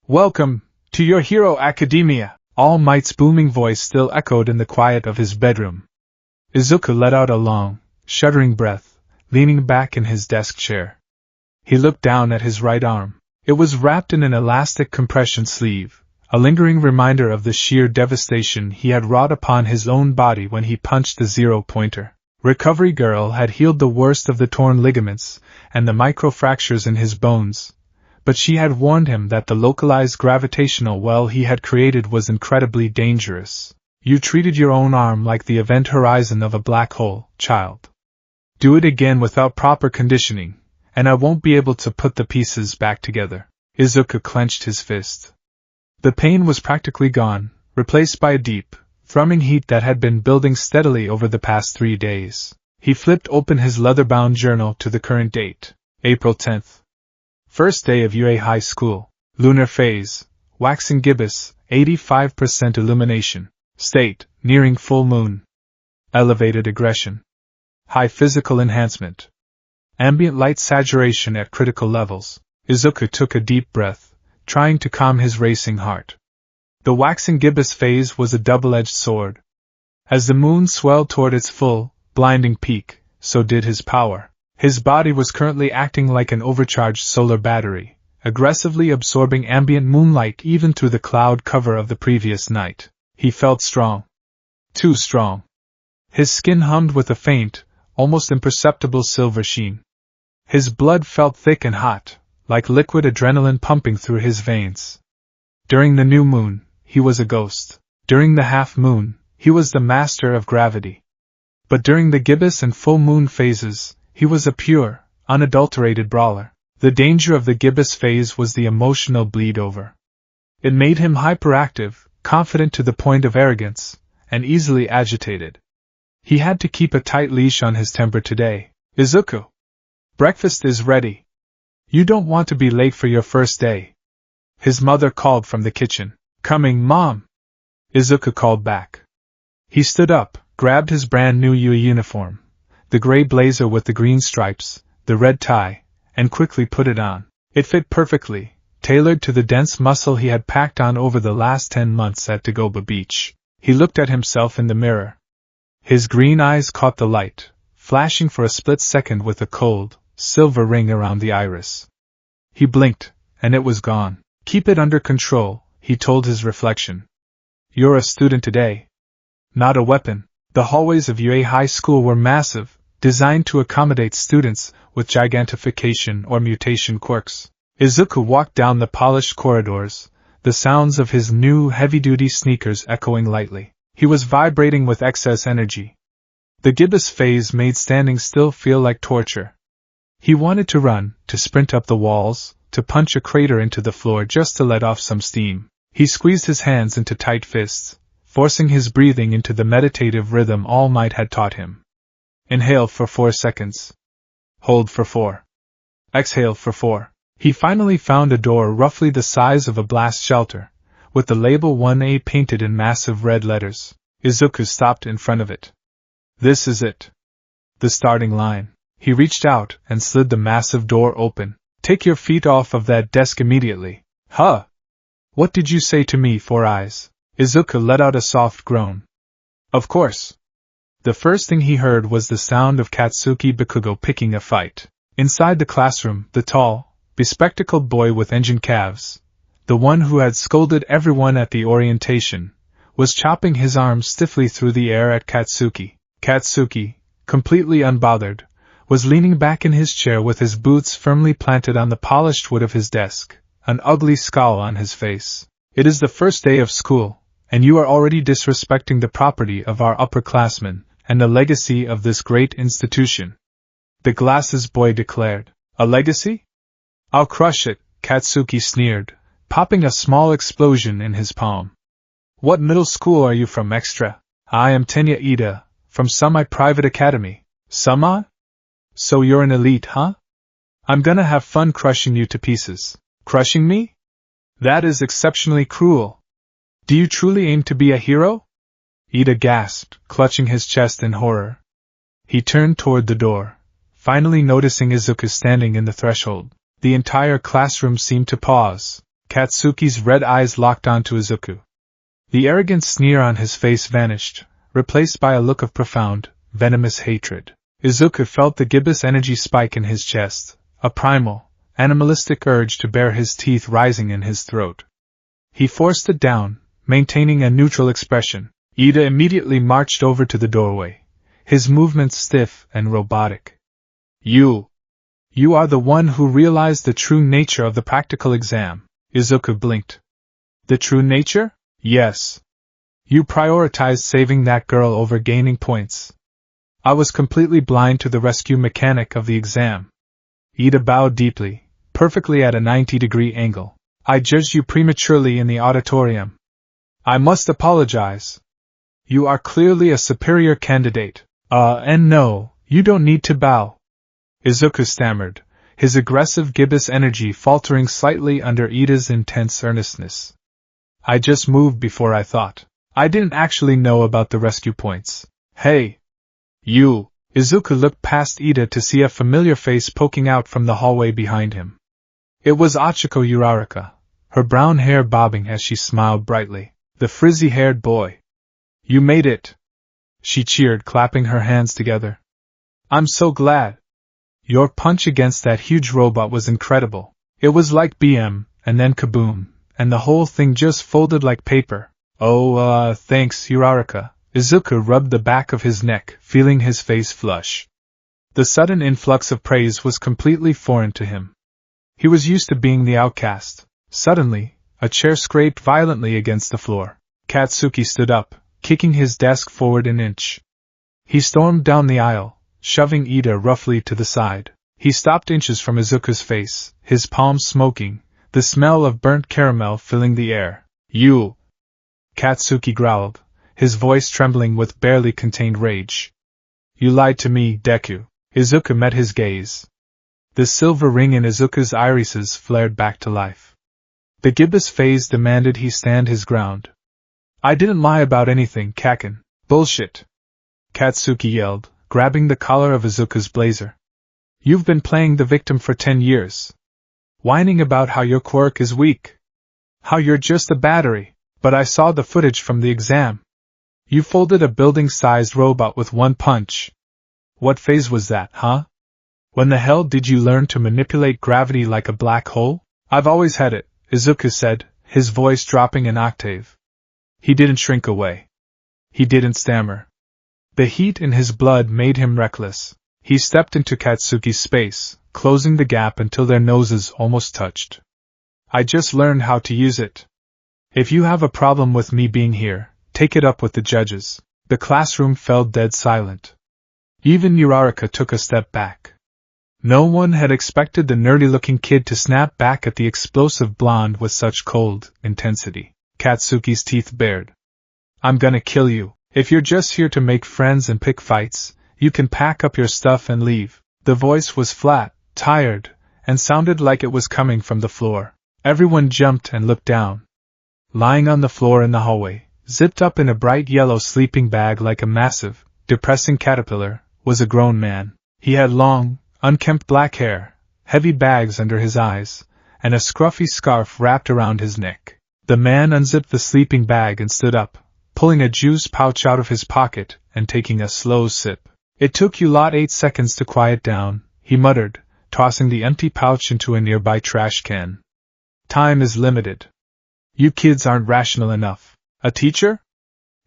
Welcome to your Hero Academia. All Might's booming voice still echoed in the quiet of his bedroom. Izuku let out a long, shuddering breath, leaning back in his desk chair. He looked down at his right arm. It was wrapped in an elastic compression sleeve, a lingering reminder of the sheer devastation he had wrought upon his own body when he punched the zero-pointer. Recovery Girl had healed the worst of the torn ligaments and the microfractures in his bones, but she had warned him that the localized gravitational well he had created was incredibly dangerous. You treated your own arm like the event horizon of a black hole, child. Do it again without proper conditioning, and I won't be able to put the pieces back together. Izuku clenched his fist. The pain was practically gone, replaced by a deep, thrumming heat that had been building steadily over the past 3 days. He flipped open his leather-bound journal to the current date, April 10th. First day of UA High School. Lunar phase, waxing gibbous, 85% illumination. State, nearing full moon. Elevated aggression. High physical enhancement. Ambient light saturation at critical levels. Izuku took a deep breath, trying to calm his racing heart. The waxing gibbous phase was a double-edged sword. As the moon swelled toward its full, blinding peak, so did his power. His body was currently acting like an overcharged solar battery, aggressively absorbing ambient moonlight even through the cloud cover of the previous night. He felt strong. Too strong. His skin hummed with a faint, almost imperceptible silver sheen. His blood felt thick and hot, like liquid adrenaline pumping through his veins. During the new moon, he was a ghost. During the half moon, he was the master of gravity. But during the gibbous and full moon phases, he was a pure, unadulterated brawler. The danger of the gibbous phase was the emotional bleed-over. It made him hyperactive, confident to the point of arrogance, and easily agitated. He had to keep a tight leash on his temper today. Izuku! Breakfast is ready. You don't want to be late for your first day. His mother called from the kitchen. Coming, Mom! Izuku called back. He stood up, grabbed his brand new UE uniform, the gray blazer with the green stripes, the red tie, and quickly put it on. It fit perfectly, tailored to the dense muscle he had packed on over the last 10 months at Dagoba Beach. He looked at himself in the mirror. His green eyes caught the light, flashing for a split second with a cold, silver ring around the iris. He blinked, and it was gone. Keep it under control, he told his reflection. You're a student today. Not a weapon. The hallways of UA High School were massive, designed to accommodate students with gigantification or mutation quirks. Izuku walked down the polished corridors, the sounds of his new heavy-duty sneakers echoing lightly. He was vibrating with excess energy. The gibbous phase made standing still feel like torture. He wanted to run, to sprint up the walls, to punch a crater into the floor just to let off some steam. He squeezed his hands into tight fists, forcing his breathing into the meditative rhythm All Might had taught him. Inhale for 4 seconds. Hold for 4. Exhale for 4. He finally found a door roughly the size of a blast shelter, with the label 1A painted in massive red letters. Izuku stopped in front of it. This is it. The starting line. He reached out and slid the massive door open. Take your feet off of that desk immediately. Huh! What did you say to me, Four Eyes? Izuku let out a soft groan. Of course. The first thing he heard was the sound of Katsuki Bakugo picking a fight. Inside the classroom, the tall, bespectacled boy with engine calves, the one who had scolded everyone at the orientation, was chopping his arm stiffly through the air at Katsuki. Katsuki, completely unbothered, was leaning back in his chair with his boots firmly planted on the polished wood of his desk, an ugly scowl on his face. It is the first day of school, and you are already disrespecting the property of our upperclassmen and the legacy of this great institution. The glasses boy declared. A legacy? I'll crush it, Katsuki sneered, popping a small explosion in his palm. What middle school are you from, extra? I am Tenya Ida, from Semi-Private Academy. Sama? So you're an elite, huh? I'm gonna have fun crushing you to pieces. Crushing me? That is exceptionally cruel. Do you truly aim to be a hero? Ida gasped, clutching his chest in horror. He turned toward the door, finally noticing Izuku standing in the threshold. The entire classroom seemed to pause. Katsuki's red eyes locked onto Izuku. The arrogant sneer on his face vanished, replaced by a look of profound, venomous hatred. Izuku felt the gibbous energy spike in his chest, a primal, animalistic urge to bare his teeth rising in his throat. He forced it down, maintaining a neutral expression. Ida immediately marched over to the doorway, his movements stiff and robotic. You are the one who realized the true nature of the practical exam. Izuku blinked. The true nature? Yes. You prioritized saving that girl over gaining points. I was completely blind to the rescue mechanic of the exam. Ida bowed deeply, perfectly at a 90-degree angle. I judged you prematurely in the auditorium. I must apologize. You are clearly a superior candidate. And no, you don't need to bow. Izuku stammered, his aggressive gibbous energy faltering slightly under Ida's intense earnestness. I just moved before I thought. I didn't actually know about the rescue points. Hey! You! Izuku looked past Ida to see a familiar face poking out from the hallway behind him. It was Achiko Uraraka, her brown hair bobbing as she smiled brightly. The frizzy-haired boy. You made it! She cheered, clapping her hands together. I'm so glad! Your punch against that huge robot was incredible. It was like BM, and then kaboom, and the whole thing just folded like paper. Oh, thanks, Uraraka. Izuku rubbed the back of his neck, feeling his face flush. The sudden influx of praise was completely foreign to him. He was used to being the outcast. Suddenly, a chair scraped violently against the floor. Katsuki stood up, kicking his desk forward an inch. He stormed down the aisle, shoving Ida roughly to the side. He stopped inches from Izuku's face, his palms smoking, the smell of burnt caramel filling the air. You! Katsuki growled, his voice trembling with barely contained rage. You lied to me, Deku. Izuku met his gaze. The silver ring in Izuku's irises flared back to life. The gibbous phase demanded he stand his ground. I didn't lie about anything, Kaken. Bullshit! Katsuki yelled, grabbing the collar of Izuku's blazer. You've been playing the victim for 10 years. Whining about how your quirk is weak. How you're just a battery. But I saw the footage from the exam. You folded a building-sized robot with one punch. What phase was that, huh? When the hell did you learn to manipulate gravity like a black hole? I've always had it, Izuku said, his voice dropping an octave. He didn't shrink away. He didn't stammer. The heat in his blood made him reckless. He stepped into Katsuki's space, closing the gap until their noses almost touched. I just learned how to use it. If you have a problem with me being here, take it up with the judges. The classroom fell dead silent. Even Uraraka took a step back. No one had expected the nerdy-looking kid to snap back at the explosive blonde with such cold intensity. Katsuki's teeth bared. I'm gonna kill you. If you're just here to make friends and pick fights, you can pack up your stuff and leave. The voice was flat, tired, and sounded like it was coming from the floor. Everyone jumped and looked down. Lying on the floor in the hallway, zipped up in a bright yellow sleeping bag like a massive, depressing caterpillar, was a grown man. He had long, unkempt black hair, heavy bags under his eyes, and a scruffy scarf wrapped around his neck. The man unzipped the sleeping bag and stood up, pulling a juice pouch out of his pocket and taking a slow sip. It took you lot 8 seconds to quiet down, he muttered, tossing the empty pouch into a nearby trash can. Time is limited. You kids aren't rational enough. A teacher?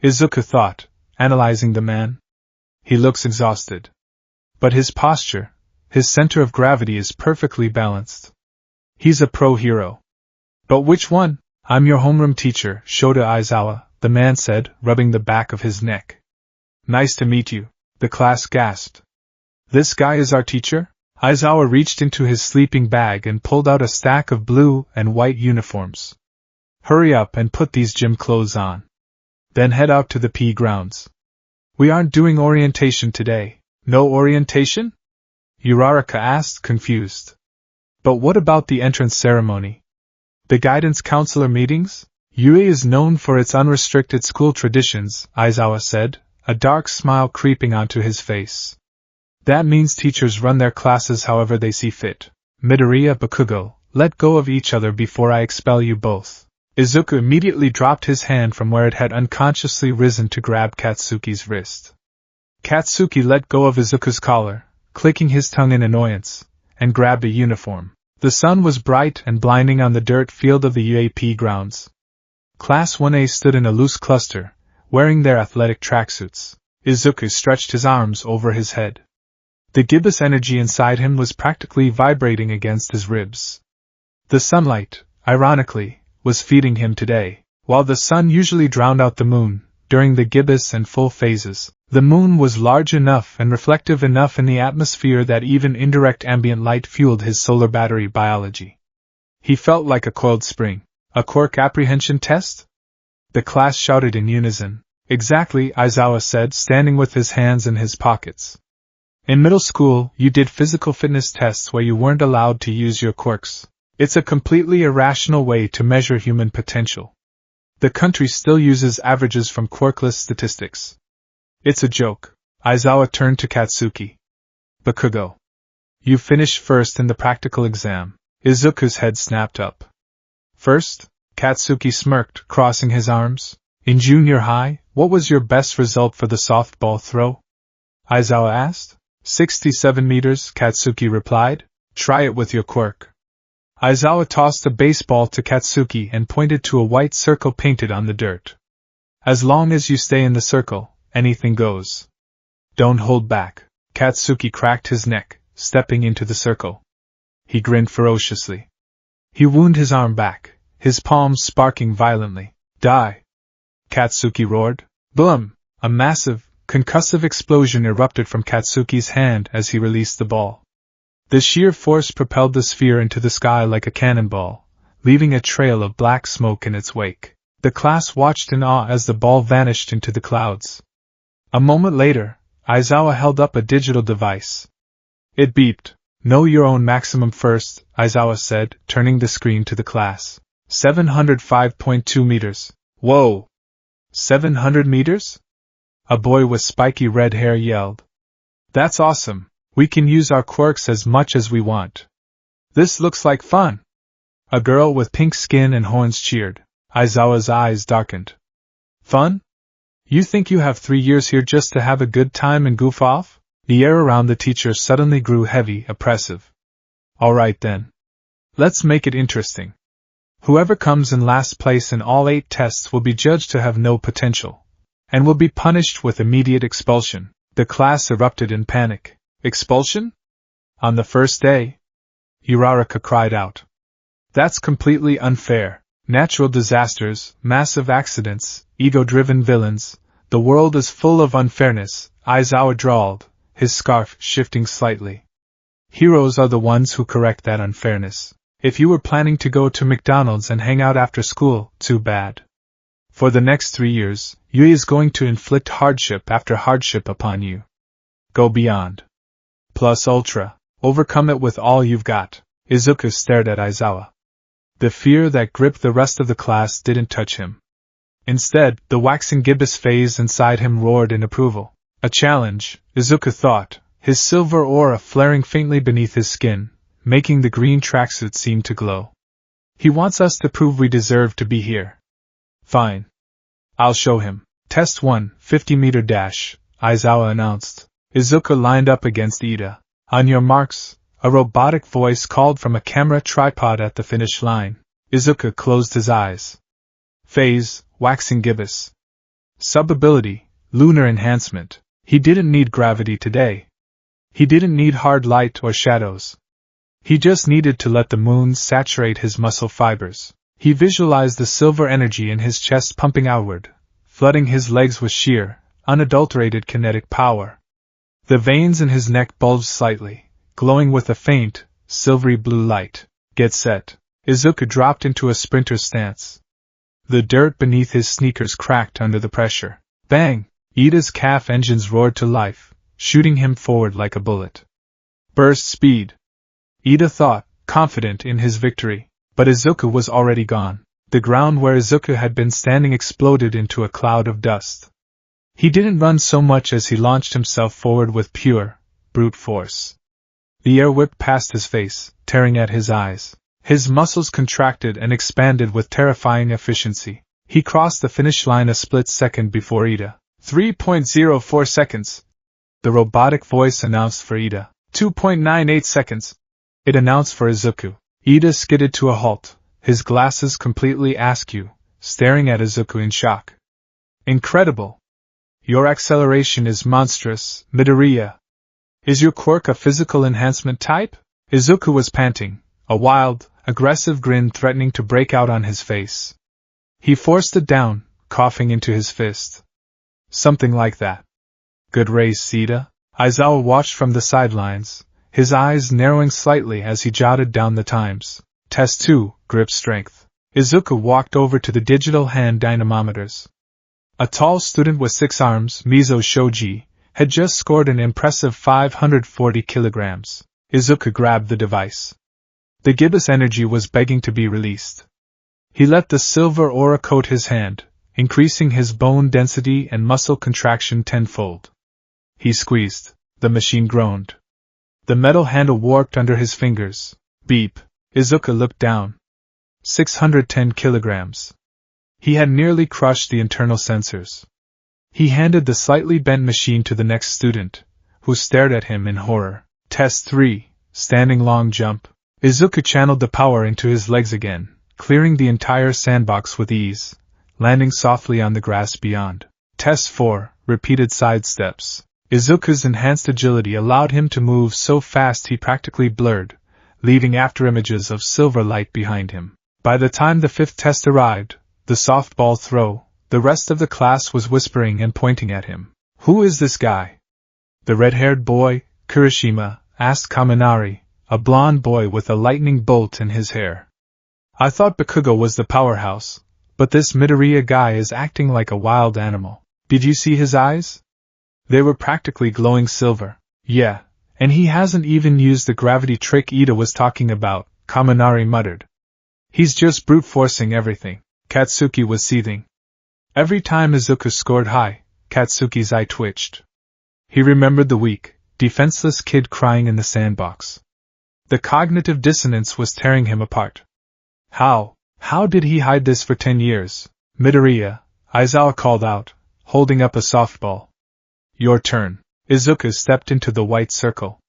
Izuku thought, analyzing the man. He looks exhausted. But his posture, his center of gravity is perfectly balanced. He's a pro-hero. But which one? I'm your homeroom teacher, Shota Aizawa, the man said, rubbing the back of his neck. Nice to meet you, the class gasped. This guy is our teacher? Aizawa reached into his sleeping bag and pulled out a stack of blue and white uniforms. Hurry up and put these gym clothes on. Then head out to the PE grounds. We aren't doing orientation today. No orientation? Uraraka asked, confused. But what about the entrance ceremony? The guidance counselor meetings? UA is known for its unrestricted school traditions, Aizawa said, a dark smile creeping onto his face. That means teachers run their classes however they see fit. Midoriya, Bakugo, let go of each other before I expel you both. Izuku immediately dropped his hand from where it had unconsciously risen to grab Katsuki's wrist. Katsuki let go of Izuku's collar, clicking his tongue in annoyance, and grabbed a uniform. The sun was bright and blinding on the dirt field of the UAP grounds. Class 1A stood in a loose cluster, wearing their athletic tracksuits. Izuku stretched his arms over his head. The gibbous energy inside him was practically vibrating against his ribs. The sunlight, ironically, was feeding him today. While the sun usually drowned out the moon, during the gibbous and full phases, the moon was large enough and reflective enough in the atmosphere that even indirect ambient light fueled his solar battery biology. He felt like a coiled spring. A quirk apprehension test? The class shouted in unison. Exactly, Aizawa said, standing with his hands in his pockets. In middle school, you did physical fitness tests where you weren't allowed to use your quirks. It's a completely irrational way to measure human potential. The country still uses averages from quirkless statistics. It's a joke. Aizawa turned to Katsuki. Bakugo. You finished first in the practical exam. Izuku's head snapped up. First? Katsuki smirked, crossing his arms. In junior high, what was your best result for the softball throw? Aizawa asked. 67 meters, Katsuki replied. Try it with your quirk. Aizawa tossed a baseball to Katsuki and pointed to a white circle painted on the dirt. As long as you stay in the circle, anything goes. Don't hold back. Katsuki cracked his neck, stepping into the circle. He grinned ferociously. He wound his arm back, his palms sparking violently. Die! Katsuki roared. Boom! A massive, concussive explosion erupted from Katsuki's hand as he released the ball. The sheer force propelled the sphere into the sky like a cannonball, leaving a trail of black smoke in its wake. The class watched in awe as the ball vanished into the clouds. A moment later, Aizawa held up a digital device. It beeped. Know your own maximum first, Aizawa said, turning the screen to the class. 705.2 meters. Whoa! 700 meters? A boy with spiky red hair yelled. That's awesome. We can use our quirks as much as we want. This looks like fun. A girl with pink skin and horns cheered. Aizawa's eyes darkened. Fun? You think you have 3 years here just to have a good time and goof off? The air around the teacher suddenly grew heavy, oppressive. All right then. Let's make it interesting. Whoever comes in last place in all 8 tests will be judged to have no potential, and will be punished with immediate expulsion. The class erupted in panic. Expulsion? On the first day? Uraraka cried out. That's completely unfair. Natural disasters, massive accidents, ego-driven villains, the world is full of unfairness, Aizawa drawled, his scarf shifting slightly. Heroes are the ones who correct that unfairness. If you were planning to go to McDonald's and hang out after school, too bad. For the next 3 years, Yui is going to inflict hardship after hardship upon you. Go beyond. Plus ultra. Overcome it with all you've got. Izuku stared at Aizawa. The fear that gripped the rest of the class didn't touch him. Instead, the waxing gibbous phase inside him roared in approval. A challenge, Izuku thought, his silver aura flaring faintly beneath his skin, making the green tracksuit seem to glow. He wants us to prove we deserve to be here. Fine. I'll show him. Test 1, 50-meter dash, Aizawa announced. Izuku lined up against Ida. On your marks, a robotic voice called from a camera tripod at the finish line. Izuku closed his eyes. Phase, waxing gibbous. Sub-ability, lunar enhancement. He didn't need gravity today. He didn't need hard light or shadows. He just needed to let the moon saturate his muscle fibers. He visualized the silver energy in his chest pumping outward, flooding his legs with sheer, unadulterated kinetic power. The veins in his neck bulged slightly, glowing with a faint, silvery blue light. Get set. Izuku dropped into a sprinter's stance. The dirt beneath his sneakers cracked under the pressure. Bang! Ida's calf engines roared to life, shooting him forward like a bullet. Burst speed. Ida thought, confident in his victory. But Izuku was already gone. The ground where Izuku had been standing exploded into a cloud of dust. He didn't run so much as he launched himself forward with pure, brute force. The air whipped past his face, tearing at his eyes. His muscles contracted and expanded with terrifying efficiency. He crossed the finish line a split second before Ida. 3.04 seconds. The robotic voice announced for Ida. 2.98 seconds. It announced for Izuku. Ida skidded to a halt, his glasses completely askew, staring at Izuku in shock. Incredible! Your acceleration is monstrous, Midoriya. Is your quirk a physical enhancement type? Izuku was panting, a wild, aggressive grin threatening to break out on his face. He forced it down, coughing into his fist. Something like that. Good race, Ida. Aizawa watched from the sidelines, his eyes narrowing slightly as he jotted down the times. Test 2, grip strength. Izuku walked over to the digital hand dynamometers. A tall student with 6 arms, Mizo Shoji, had just scored an impressive 540 kilograms. Izuku grabbed the device. The gibbous energy was begging to be released. He let the silver aura coat his hand, increasing his bone density and muscle contraction tenfold. He squeezed. The machine groaned. The metal handle warped under his fingers. Beep. Izuku looked down. 610 kilograms. He had nearly crushed the internal sensors. He handed the slightly bent machine to the next student, who stared at him in horror. Test 3, standing long jump. Izuku channeled the power into his legs again, clearing the entire sandbox with ease, landing softly on the grass beyond. Test 4, repeated side steps. Izuku's enhanced agility allowed him to move so fast he practically blurred, leaving afterimages of silver light behind him. By the time the 5th test arrived, the softball throw, the rest of the class was whispering and pointing at him. Who is this guy? The red-haired boy, Kirishima, asked Kaminari, a blond boy with a lightning bolt in his hair. I thought Bakugo was the powerhouse, but this Midoriya guy is acting like a wild animal. Did you see his eyes? They were practically glowing silver. Yeah, and he hasn't even used the gravity trick Ida was talking about, Kaminari muttered. He's just brute forcing everything. Katsuki was seething. Every time Izuku scored high, Katsuki's eye twitched. He remembered the weak, defenseless kid crying in the sandbox. The cognitive dissonance was tearing him apart. How did he hide this for 10 years? Midoriya, Aizawa called out, holding up a softball. Your turn. Izuku stepped into the white circle.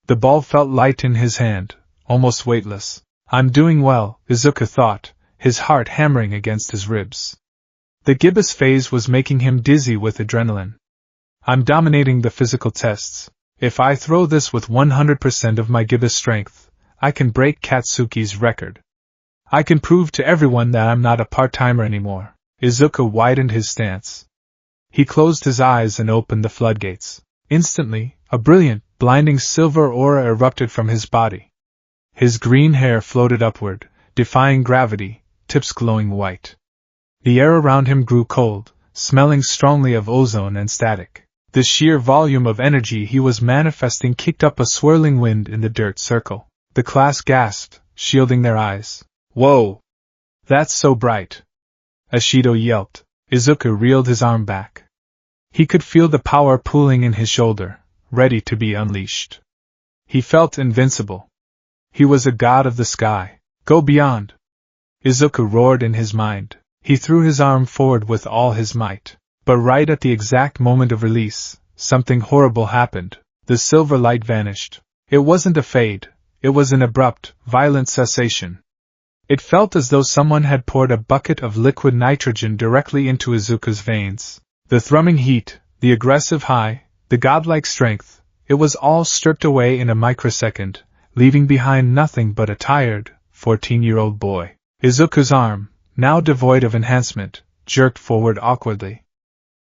The ball felt light in his hand, almost weightless. I'm doing well, Izuku thought, his heart hammering against his ribs. The gibbous phase was making him dizzy with adrenaline. I'm dominating the physical tests. If I throw this with 100% of my gibbous strength, I can break Katsuki's record. I can prove to everyone that I'm not a part-timer anymore. Izuku widened his stance. He closed his eyes and opened the floodgates. Instantly, a brilliant, blinding silver aura erupted from his body. His green hair floated upward, defying gravity, tips glowing white. The air around him grew cold, smelling strongly of ozone and static. The sheer volume of energy he was manifesting kicked up a swirling wind in the dirt circle. The class gasped, shielding their eyes. Whoa! That's so bright! Ashido yelped. Izuku reeled his arm back. He could feel the power pooling in his shoulder, ready to be unleashed. He felt invincible. He was a god of the sky. Go beyond! Izuku roared in his mind. He threw his arm forward with all his might. But right at the exact moment of release, something horrible happened. The silver light vanished. It wasn't a fade, it was an abrupt, violent cessation. It felt as though someone had poured a bucket of liquid nitrogen directly into Izuku's veins. The thrumming heat, the aggressive high, the godlike strength, it was all stripped away in a microsecond, leaving behind nothing but a tired, 14-year-old boy. Izuku's arm, now devoid of enhancement, jerked forward awkwardly.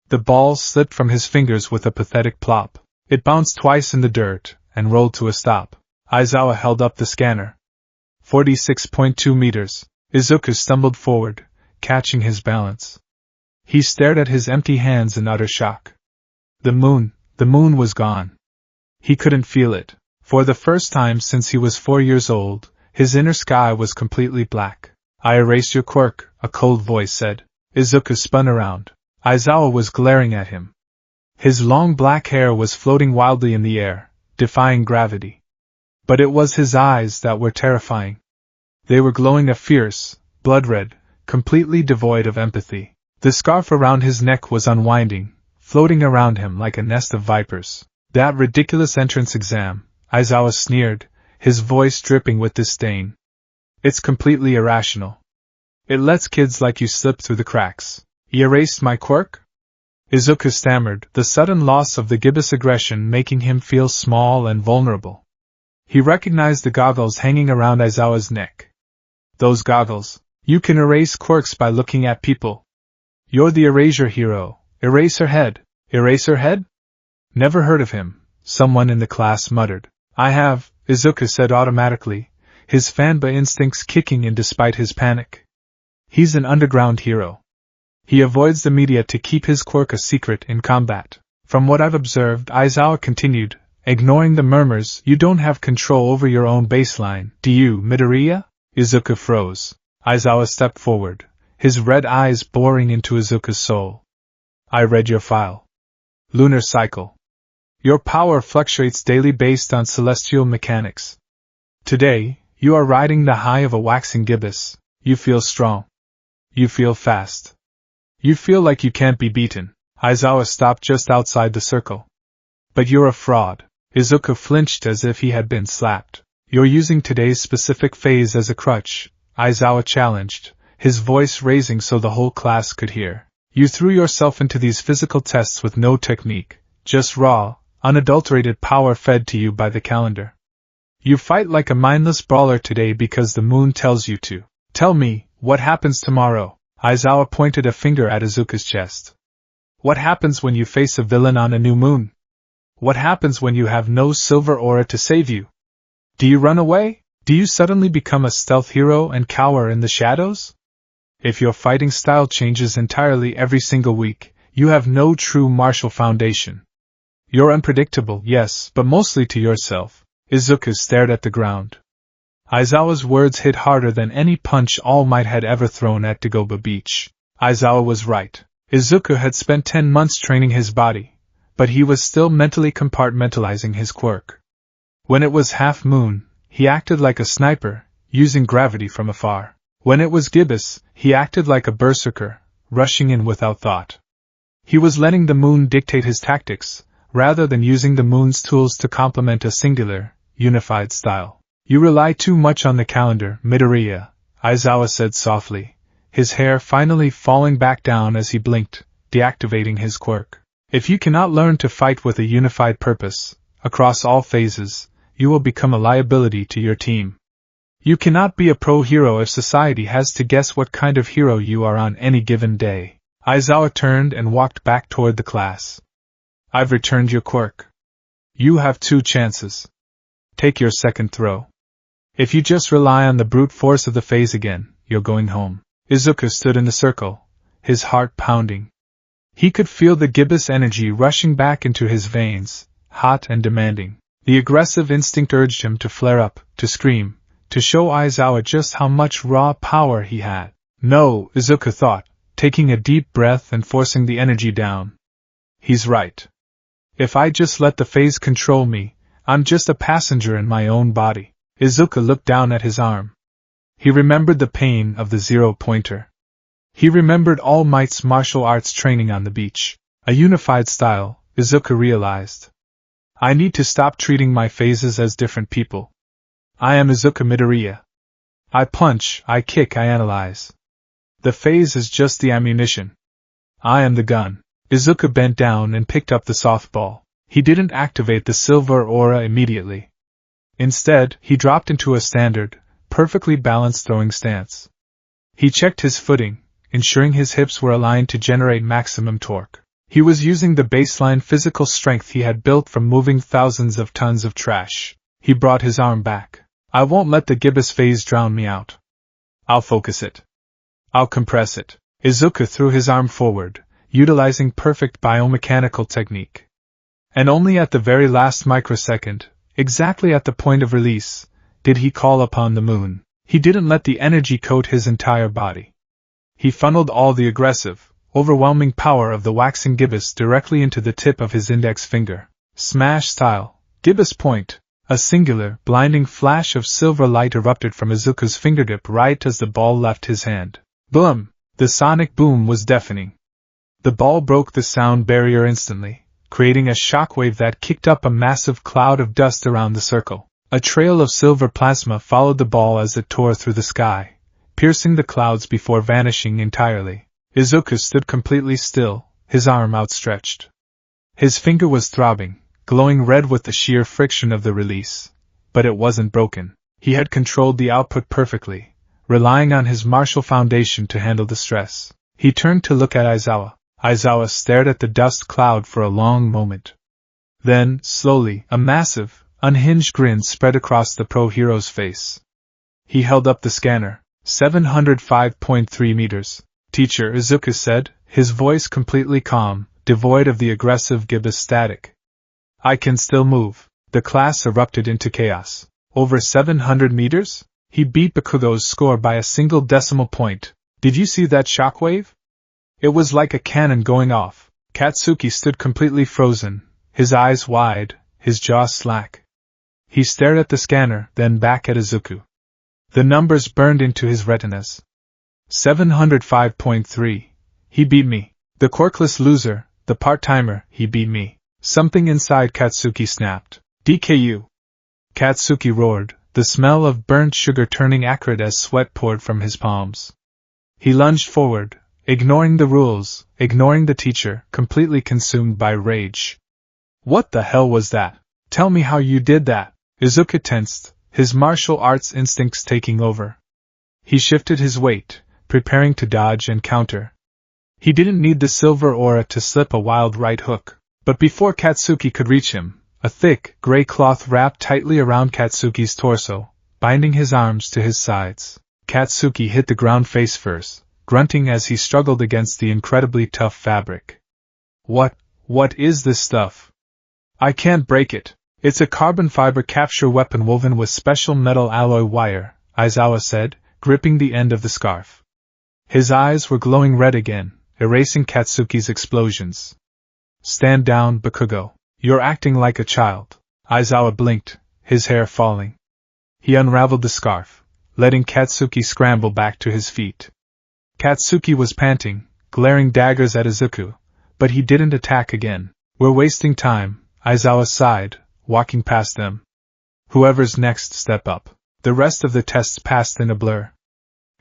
The ball slipped from his fingers with a pathetic plop. It bounced twice in the dirt, and rolled to a stop. Aizawa held up the scanner. 46.2 meters. Izuku stumbled forward, catching his balance. He stared at his empty hands in utter shock. The moon was gone. He couldn't feel it. For the first time since he was 4 years old, His inner sky was completely black. I erased your quirk, a cold voice said. Izuku spun around. Aizawa was glaring at him. His long black hair was floating wildly in the air, defying gravity. But it was his eyes that were terrifying. They were glowing a fierce, blood red, completely devoid of empathy. The scarf around his neck was unwinding, floating around him like a nest of vipers. That ridiculous entrance exam, Aizawa sneered, his voice dripping with disdain. It's completely irrational. It lets kids like you slip through the cracks. You erased my quirk? Izuku stammered, the sudden loss of the gibbous aggression making him feel small and vulnerable. He recognized the goggles hanging around Aizawa's neck. Those goggles. You can erase quirks by looking at people. You're the erasure hero. Eraserhead. Eraserhead? Never heard of him, someone in the class muttered. I have, Izuku said automatically, his fanboy instincts kicking in despite his panic. He's an underground hero. He avoids the media to keep his quirk a secret in combat. From what I've observed, Aizawa continued, ignoring the murmurs, you don't have control over your own baseline, do you, Midoriya? Izuku froze. Aizawa stepped forward, his red eyes boring into Izuku's soul. I read your file. Lunar cycle. Your power fluctuates daily based on celestial mechanics. Today, you are riding the high of a waxing gibbous. You feel strong. You feel fast. You feel like you can't be beaten. Aizawa stopped just outside the circle. But you're a fraud. Izuku flinched as if he had been slapped. You're using today's specific phase as a crutch, Aizawa challenged, his voice raising so the whole class could hear. You threw yourself into these physical tests with no technique, just raw, unadulterated power fed to you by the calendar. You fight like a mindless brawler today because the moon tells you to. Tell me, what happens tomorrow? Aizawa pointed a finger at Izuku's chest. What happens when you face a villain on a new moon? What happens when you have no silver aura to save you? Do you run away? Do you suddenly become a stealth hero and cower in the shadows? If your fighting style changes entirely every single week, you have no true martial foundation. You're unpredictable, yes, but mostly to yourself. Izuku stared at the ground. Aizawa's words hit harder than any punch All Might had ever thrown at Dagoba Beach. Aizawa was right. Izuku had spent 10 months training his body, but he was still mentally compartmentalizing his quirk. When it was half moon, he acted like a sniper, using gravity from afar. When it was gibbous, he acted like a berserker, rushing in without thought. He was letting the moon dictate his tactics, rather than using the moon's tools to complement a singular, unified style. You rely too much on the calendar, Midoriya, Aizawa said softly, his hair finally falling back down as he blinked, deactivating his quirk. If you cannot learn to fight with a unified purpose, across all phases, you will become a liability to your team. You cannot be a pro-hero if society has to guess what kind of hero you are on any given day. Aizawa turned and walked back toward the class. I've returned your quirk. You have 2 chances. Take your second throw. If you just rely on the brute force of the phase again, you're going home. Izuku stood in the circle, his heart pounding. He could feel the gibbous energy rushing back into his veins, hot and demanding. The aggressive instinct urged him to flare up, to scream, to show Aizawa just how much raw power he had. No, Izuku thought, taking a deep breath and forcing the energy down. He's right. If I just let the phase control me, I'm just a passenger in my own body. Izuku looked down at his arm. He remembered the pain of the 0-pointer. He remembered All Might's martial arts training on the beach. A unified style, Izuku realized. I need to stop treating my phases as different people. I am Izuku Midoriya. I punch, I kick, I analyze. The phase is just the ammunition. I am the gun. Izuku bent down and picked up the softball. He didn't activate the silver aura immediately. Instead, he dropped into a standard, perfectly balanced throwing stance. He checked his footing, ensuring his hips were aligned to generate maximum torque. He was using the baseline physical strength he had built from moving thousands of tons of trash. He brought his arm back. I won't let the gibbous phase drown me out. I'll focus it. I'll compress it. Izuku threw his arm forward, utilizing perfect biomechanical technique. And only at the very last microsecond, exactly at the point of release, did he call upon the moon. He didn't let the energy coat his entire body. He funneled all the aggressive, overwhelming power of the waxing gibbous directly into the tip of his index finger. Smash style, gibbous point. A singular, blinding flash of silver light erupted from Izuku's fingertip right as the ball left his hand. Boom! The sonic boom was deafening. The ball broke the sound barrier instantly, creating a shockwave that kicked up a massive cloud of dust around the circle. A trail of silver plasma followed the ball as it tore through the sky, piercing the clouds before vanishing entirely. Izuku stood completely still, his arm outstretched. His finger was throbbing, glowing red with the sheer friction of the release. But it wasn't broken. He had controlled the output perfectly, relying on his martial foundation to handle the stress. He turned to look at Aizawa. Aizawa stared at the dust cloud for a long moment. Then, slowly, a massive, unhinged grin spread across the pro-hero's face. He held up the scanner. 705.3 meters. Teacher, Izuku said, his voice completely calm, devoid of the aggressive gibbous static. I can still move. The class erupted into chaos. Over 700 meters? He beat Bakugo's score by a single decimal point. Did you see that shockwave? It was like a cannon going off. Katsuki stood completely frozen, his eyes wide, his jaw slack. He stared at the scanner, then back at Izuku. The numbers burned into his retinas. 705.3. He beat me. The quirkless loser, the part-timer, he beat me. Something inside Katsuki snapped. DKU. Katsuki roared, the smell of burnt sugar turning acrid as sweat poured from his palms. He lunged forward, ignoring the rules, ignoring the teacher, completely consumed by rage. What the hell was that? Tell me how you did that. Izuku tensed, his martial arts instincts taking over. He shifted his weight, preparing to dodge and counter. He didn't need the silver aura to slip a wild right hook. But before Katsuki could reach him, a thick, gray cloth wrapped tightly around Katsuki's torso, binding his arms to his sides. Katsuki hit the ground face first, grunting as he struggled against the incredibly tough fabric. What is this stuff? I can't break it. It's a carbon fiber capture weapon woven with special metal alloy wire, Aizawa said, gripping the end of the scarf. His eyes were glowing red again, erasing Katsuki's explosions. Stand down, Bakugo. You're acting like a child. Aizawa blinked, his hair falling. He unraveled the scarf, letting Katsuki scramble back to his feet. Katsuki was panting, glaring daggers at Izuku, but he didn't attack again. We're wasting time, Aizawa sighed, walking past them. Whoever's next, step up. The rest of the tests passed in a blur.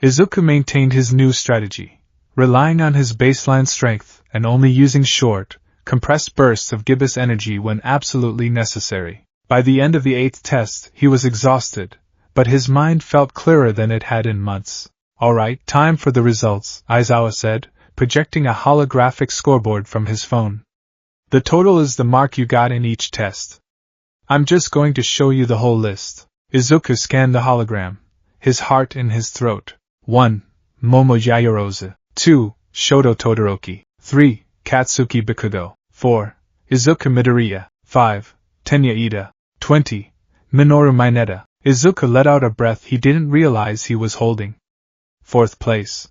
Izuku maintained his new strategy, relying on his baseline strength and only using short, compressed bursts of gibbous energy when absolutely necessary. By the end of the 8th test, he was exhausted, but his mind felt clearer than it had in months. Alright, time for the results, Aizawa said, projecting a holographic scoreboard from his phone. The total is the mark you got in each test. I'm just going to show you the whole list. Izuku scanned the hologram, his heart in his throat. 1. Momo Yaoyorozu. 2. Shoto Todoroki. 3. Katsuki Bakugo. 4. Izuku Midoriya. 5. Tenya Ida. 20. Minoru Mineta. Izuku let out a breath he didn't realize he was holding. 4th place.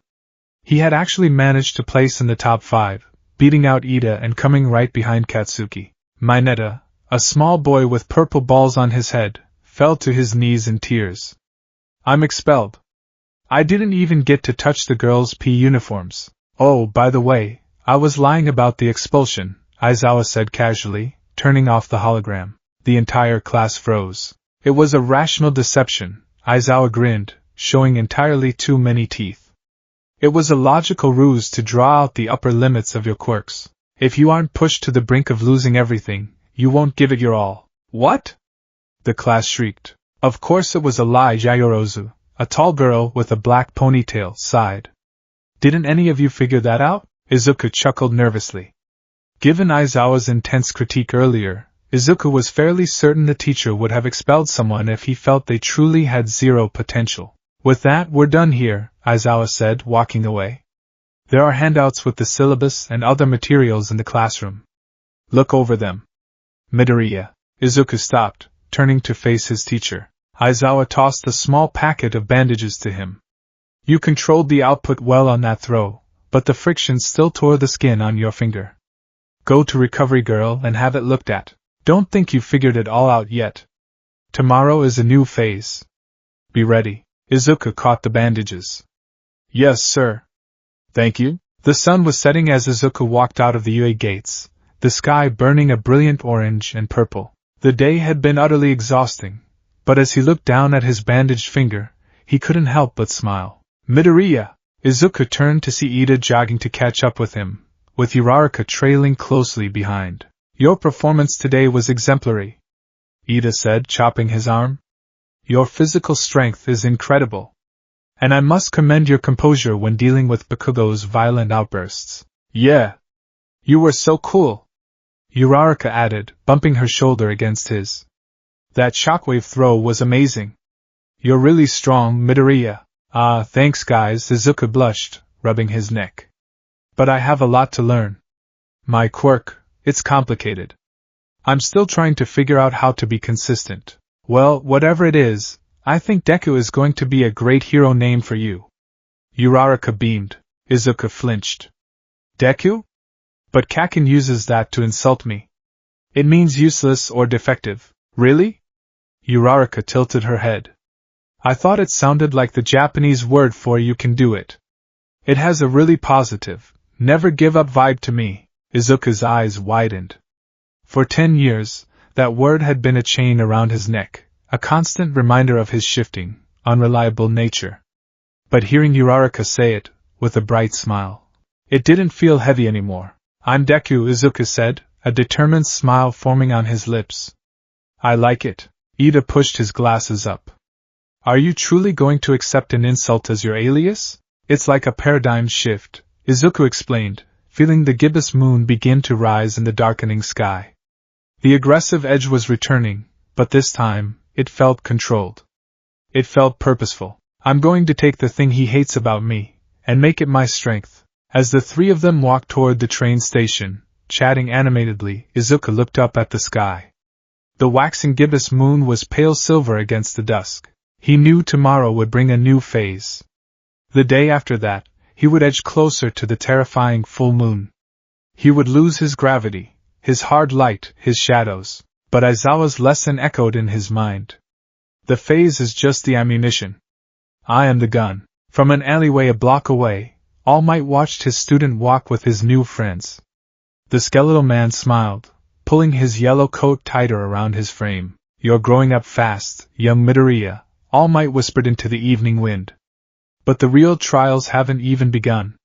He had actually managed to place in the top 5, beating out Ida and coming right behind Katsuki. Mineta, a small boy with purple balls on his head, fell to his knees in tears. I'm expelled. I didn't even get to touch the girls' P uniforms. Oh, by the way, I was lying about the expulsion, Aizawa said casually, turning off the hologram. The entire class froze. It was a rational deception, Aizawa grinned, showing entirely too many teeth. It was a logical ruse to draw out the upper limits of your quirks. If you aren't pushed to the brink of losing everything, you won't give it your all. What? The class shrieked. Of course it was a lie, Yaoyorozu, a tall girl with a black ponytail, sighed. Didn't any of you figure that out? Izuku chuckled nervously. Given Aizawa's intense critique earlier, Izuku was fairly certain the teacher would have expelled someone if he felt they truly had zero potential. With that, we're done here, Aizawa said, walking away. There are handouts with the syllabus and other materials in the classroom. Look over them. Midoriya. Izuku stopped, turning to face his teacher. Aizawa tossed a small packet of bandages to him. You controlled the output well on that throw, but the friction still tore the skin on your finger. Go to Recovery Girl and have it looked at. Don't think you've figured it all out yet. Tomorrow is a new phase. Be ready. Izuku caught the bandages. Yes, sir. Thank you. The sun was setting as Izuku walked out of the UA gates, the sky burning a brilliant orange and purple. The day had been utterly exhausting, but as he looked down at his bandaged finger, he couldn't help but smile. Midoriya! Izuku turned to see Ida jogging to catch up with him, with Uraraka trailing closely behind. Your performance today was exemplary, Ida said, chopping his arm. Your physical strength is incredible. And I must commend your composure when dealing with Bakugo's violent outbursts. Yeah. You were so cool, Uraraka added, bumping her shoulder against his. That shockwave throw was amazing. You're really strong, Midoriya. Ah, thanks guys, Izuku blushed, rubbing his neck. But I have a lot to learn. My quirk, it's complicated. I'm still trying to figure out how to be consistent. Well, whatever it is, I think Deku is going to be a great hero name for you. Uraraka beamed. Izuku flinched. Deku? But Kaken uses that to insult me. It means useless or defective. Really? Uraraka tilted her head. I thought it sounded like the Japanese word for you can do it. It has a really positive, never give up vibe to me. Izuku's eyes widened. For 10 years, that word had been a chain around his neck, a constant reminder of his shifting, unreliable nature. But hearing Uraraka say it, with a bright smile, it didn't feel heavy anymore. I'm Deku, Izuku said, a determined smile forming on his lips. I like it. Ida pushed his glasses up. Are you truly going to accept an insult as your alias? It's like a paradigm shift, Izuku explained, feeling the gibbous moon begin to rise in the darkening sky. The aggressive edge was returning, but this time, it felt controlled. It felt purposeful. I'm going to take the thing he hates about me, and make it my strength. As the three of them walked toward the train station, chatting animatedly, Izuku looked up at the sky. The waxing gibbous moon was pale silver against the dusk. He knew tomorrow would bring a new phase. The day after that, he would edge closer to the terrifying full moon. He would lose his gravity, his hard light, his shadows, but Aizawa's lesson echoed in his mind. The phase is just the ammunition. I am the gun. From an alleyway a block away, All Might watched his student walk with his new friends. The skeletal man smiled, pulling his yellow coat tighter around his frame. You're growing up fast, young Midoriya, All Might whispered into the evening wind. But the real trials haven't even begun.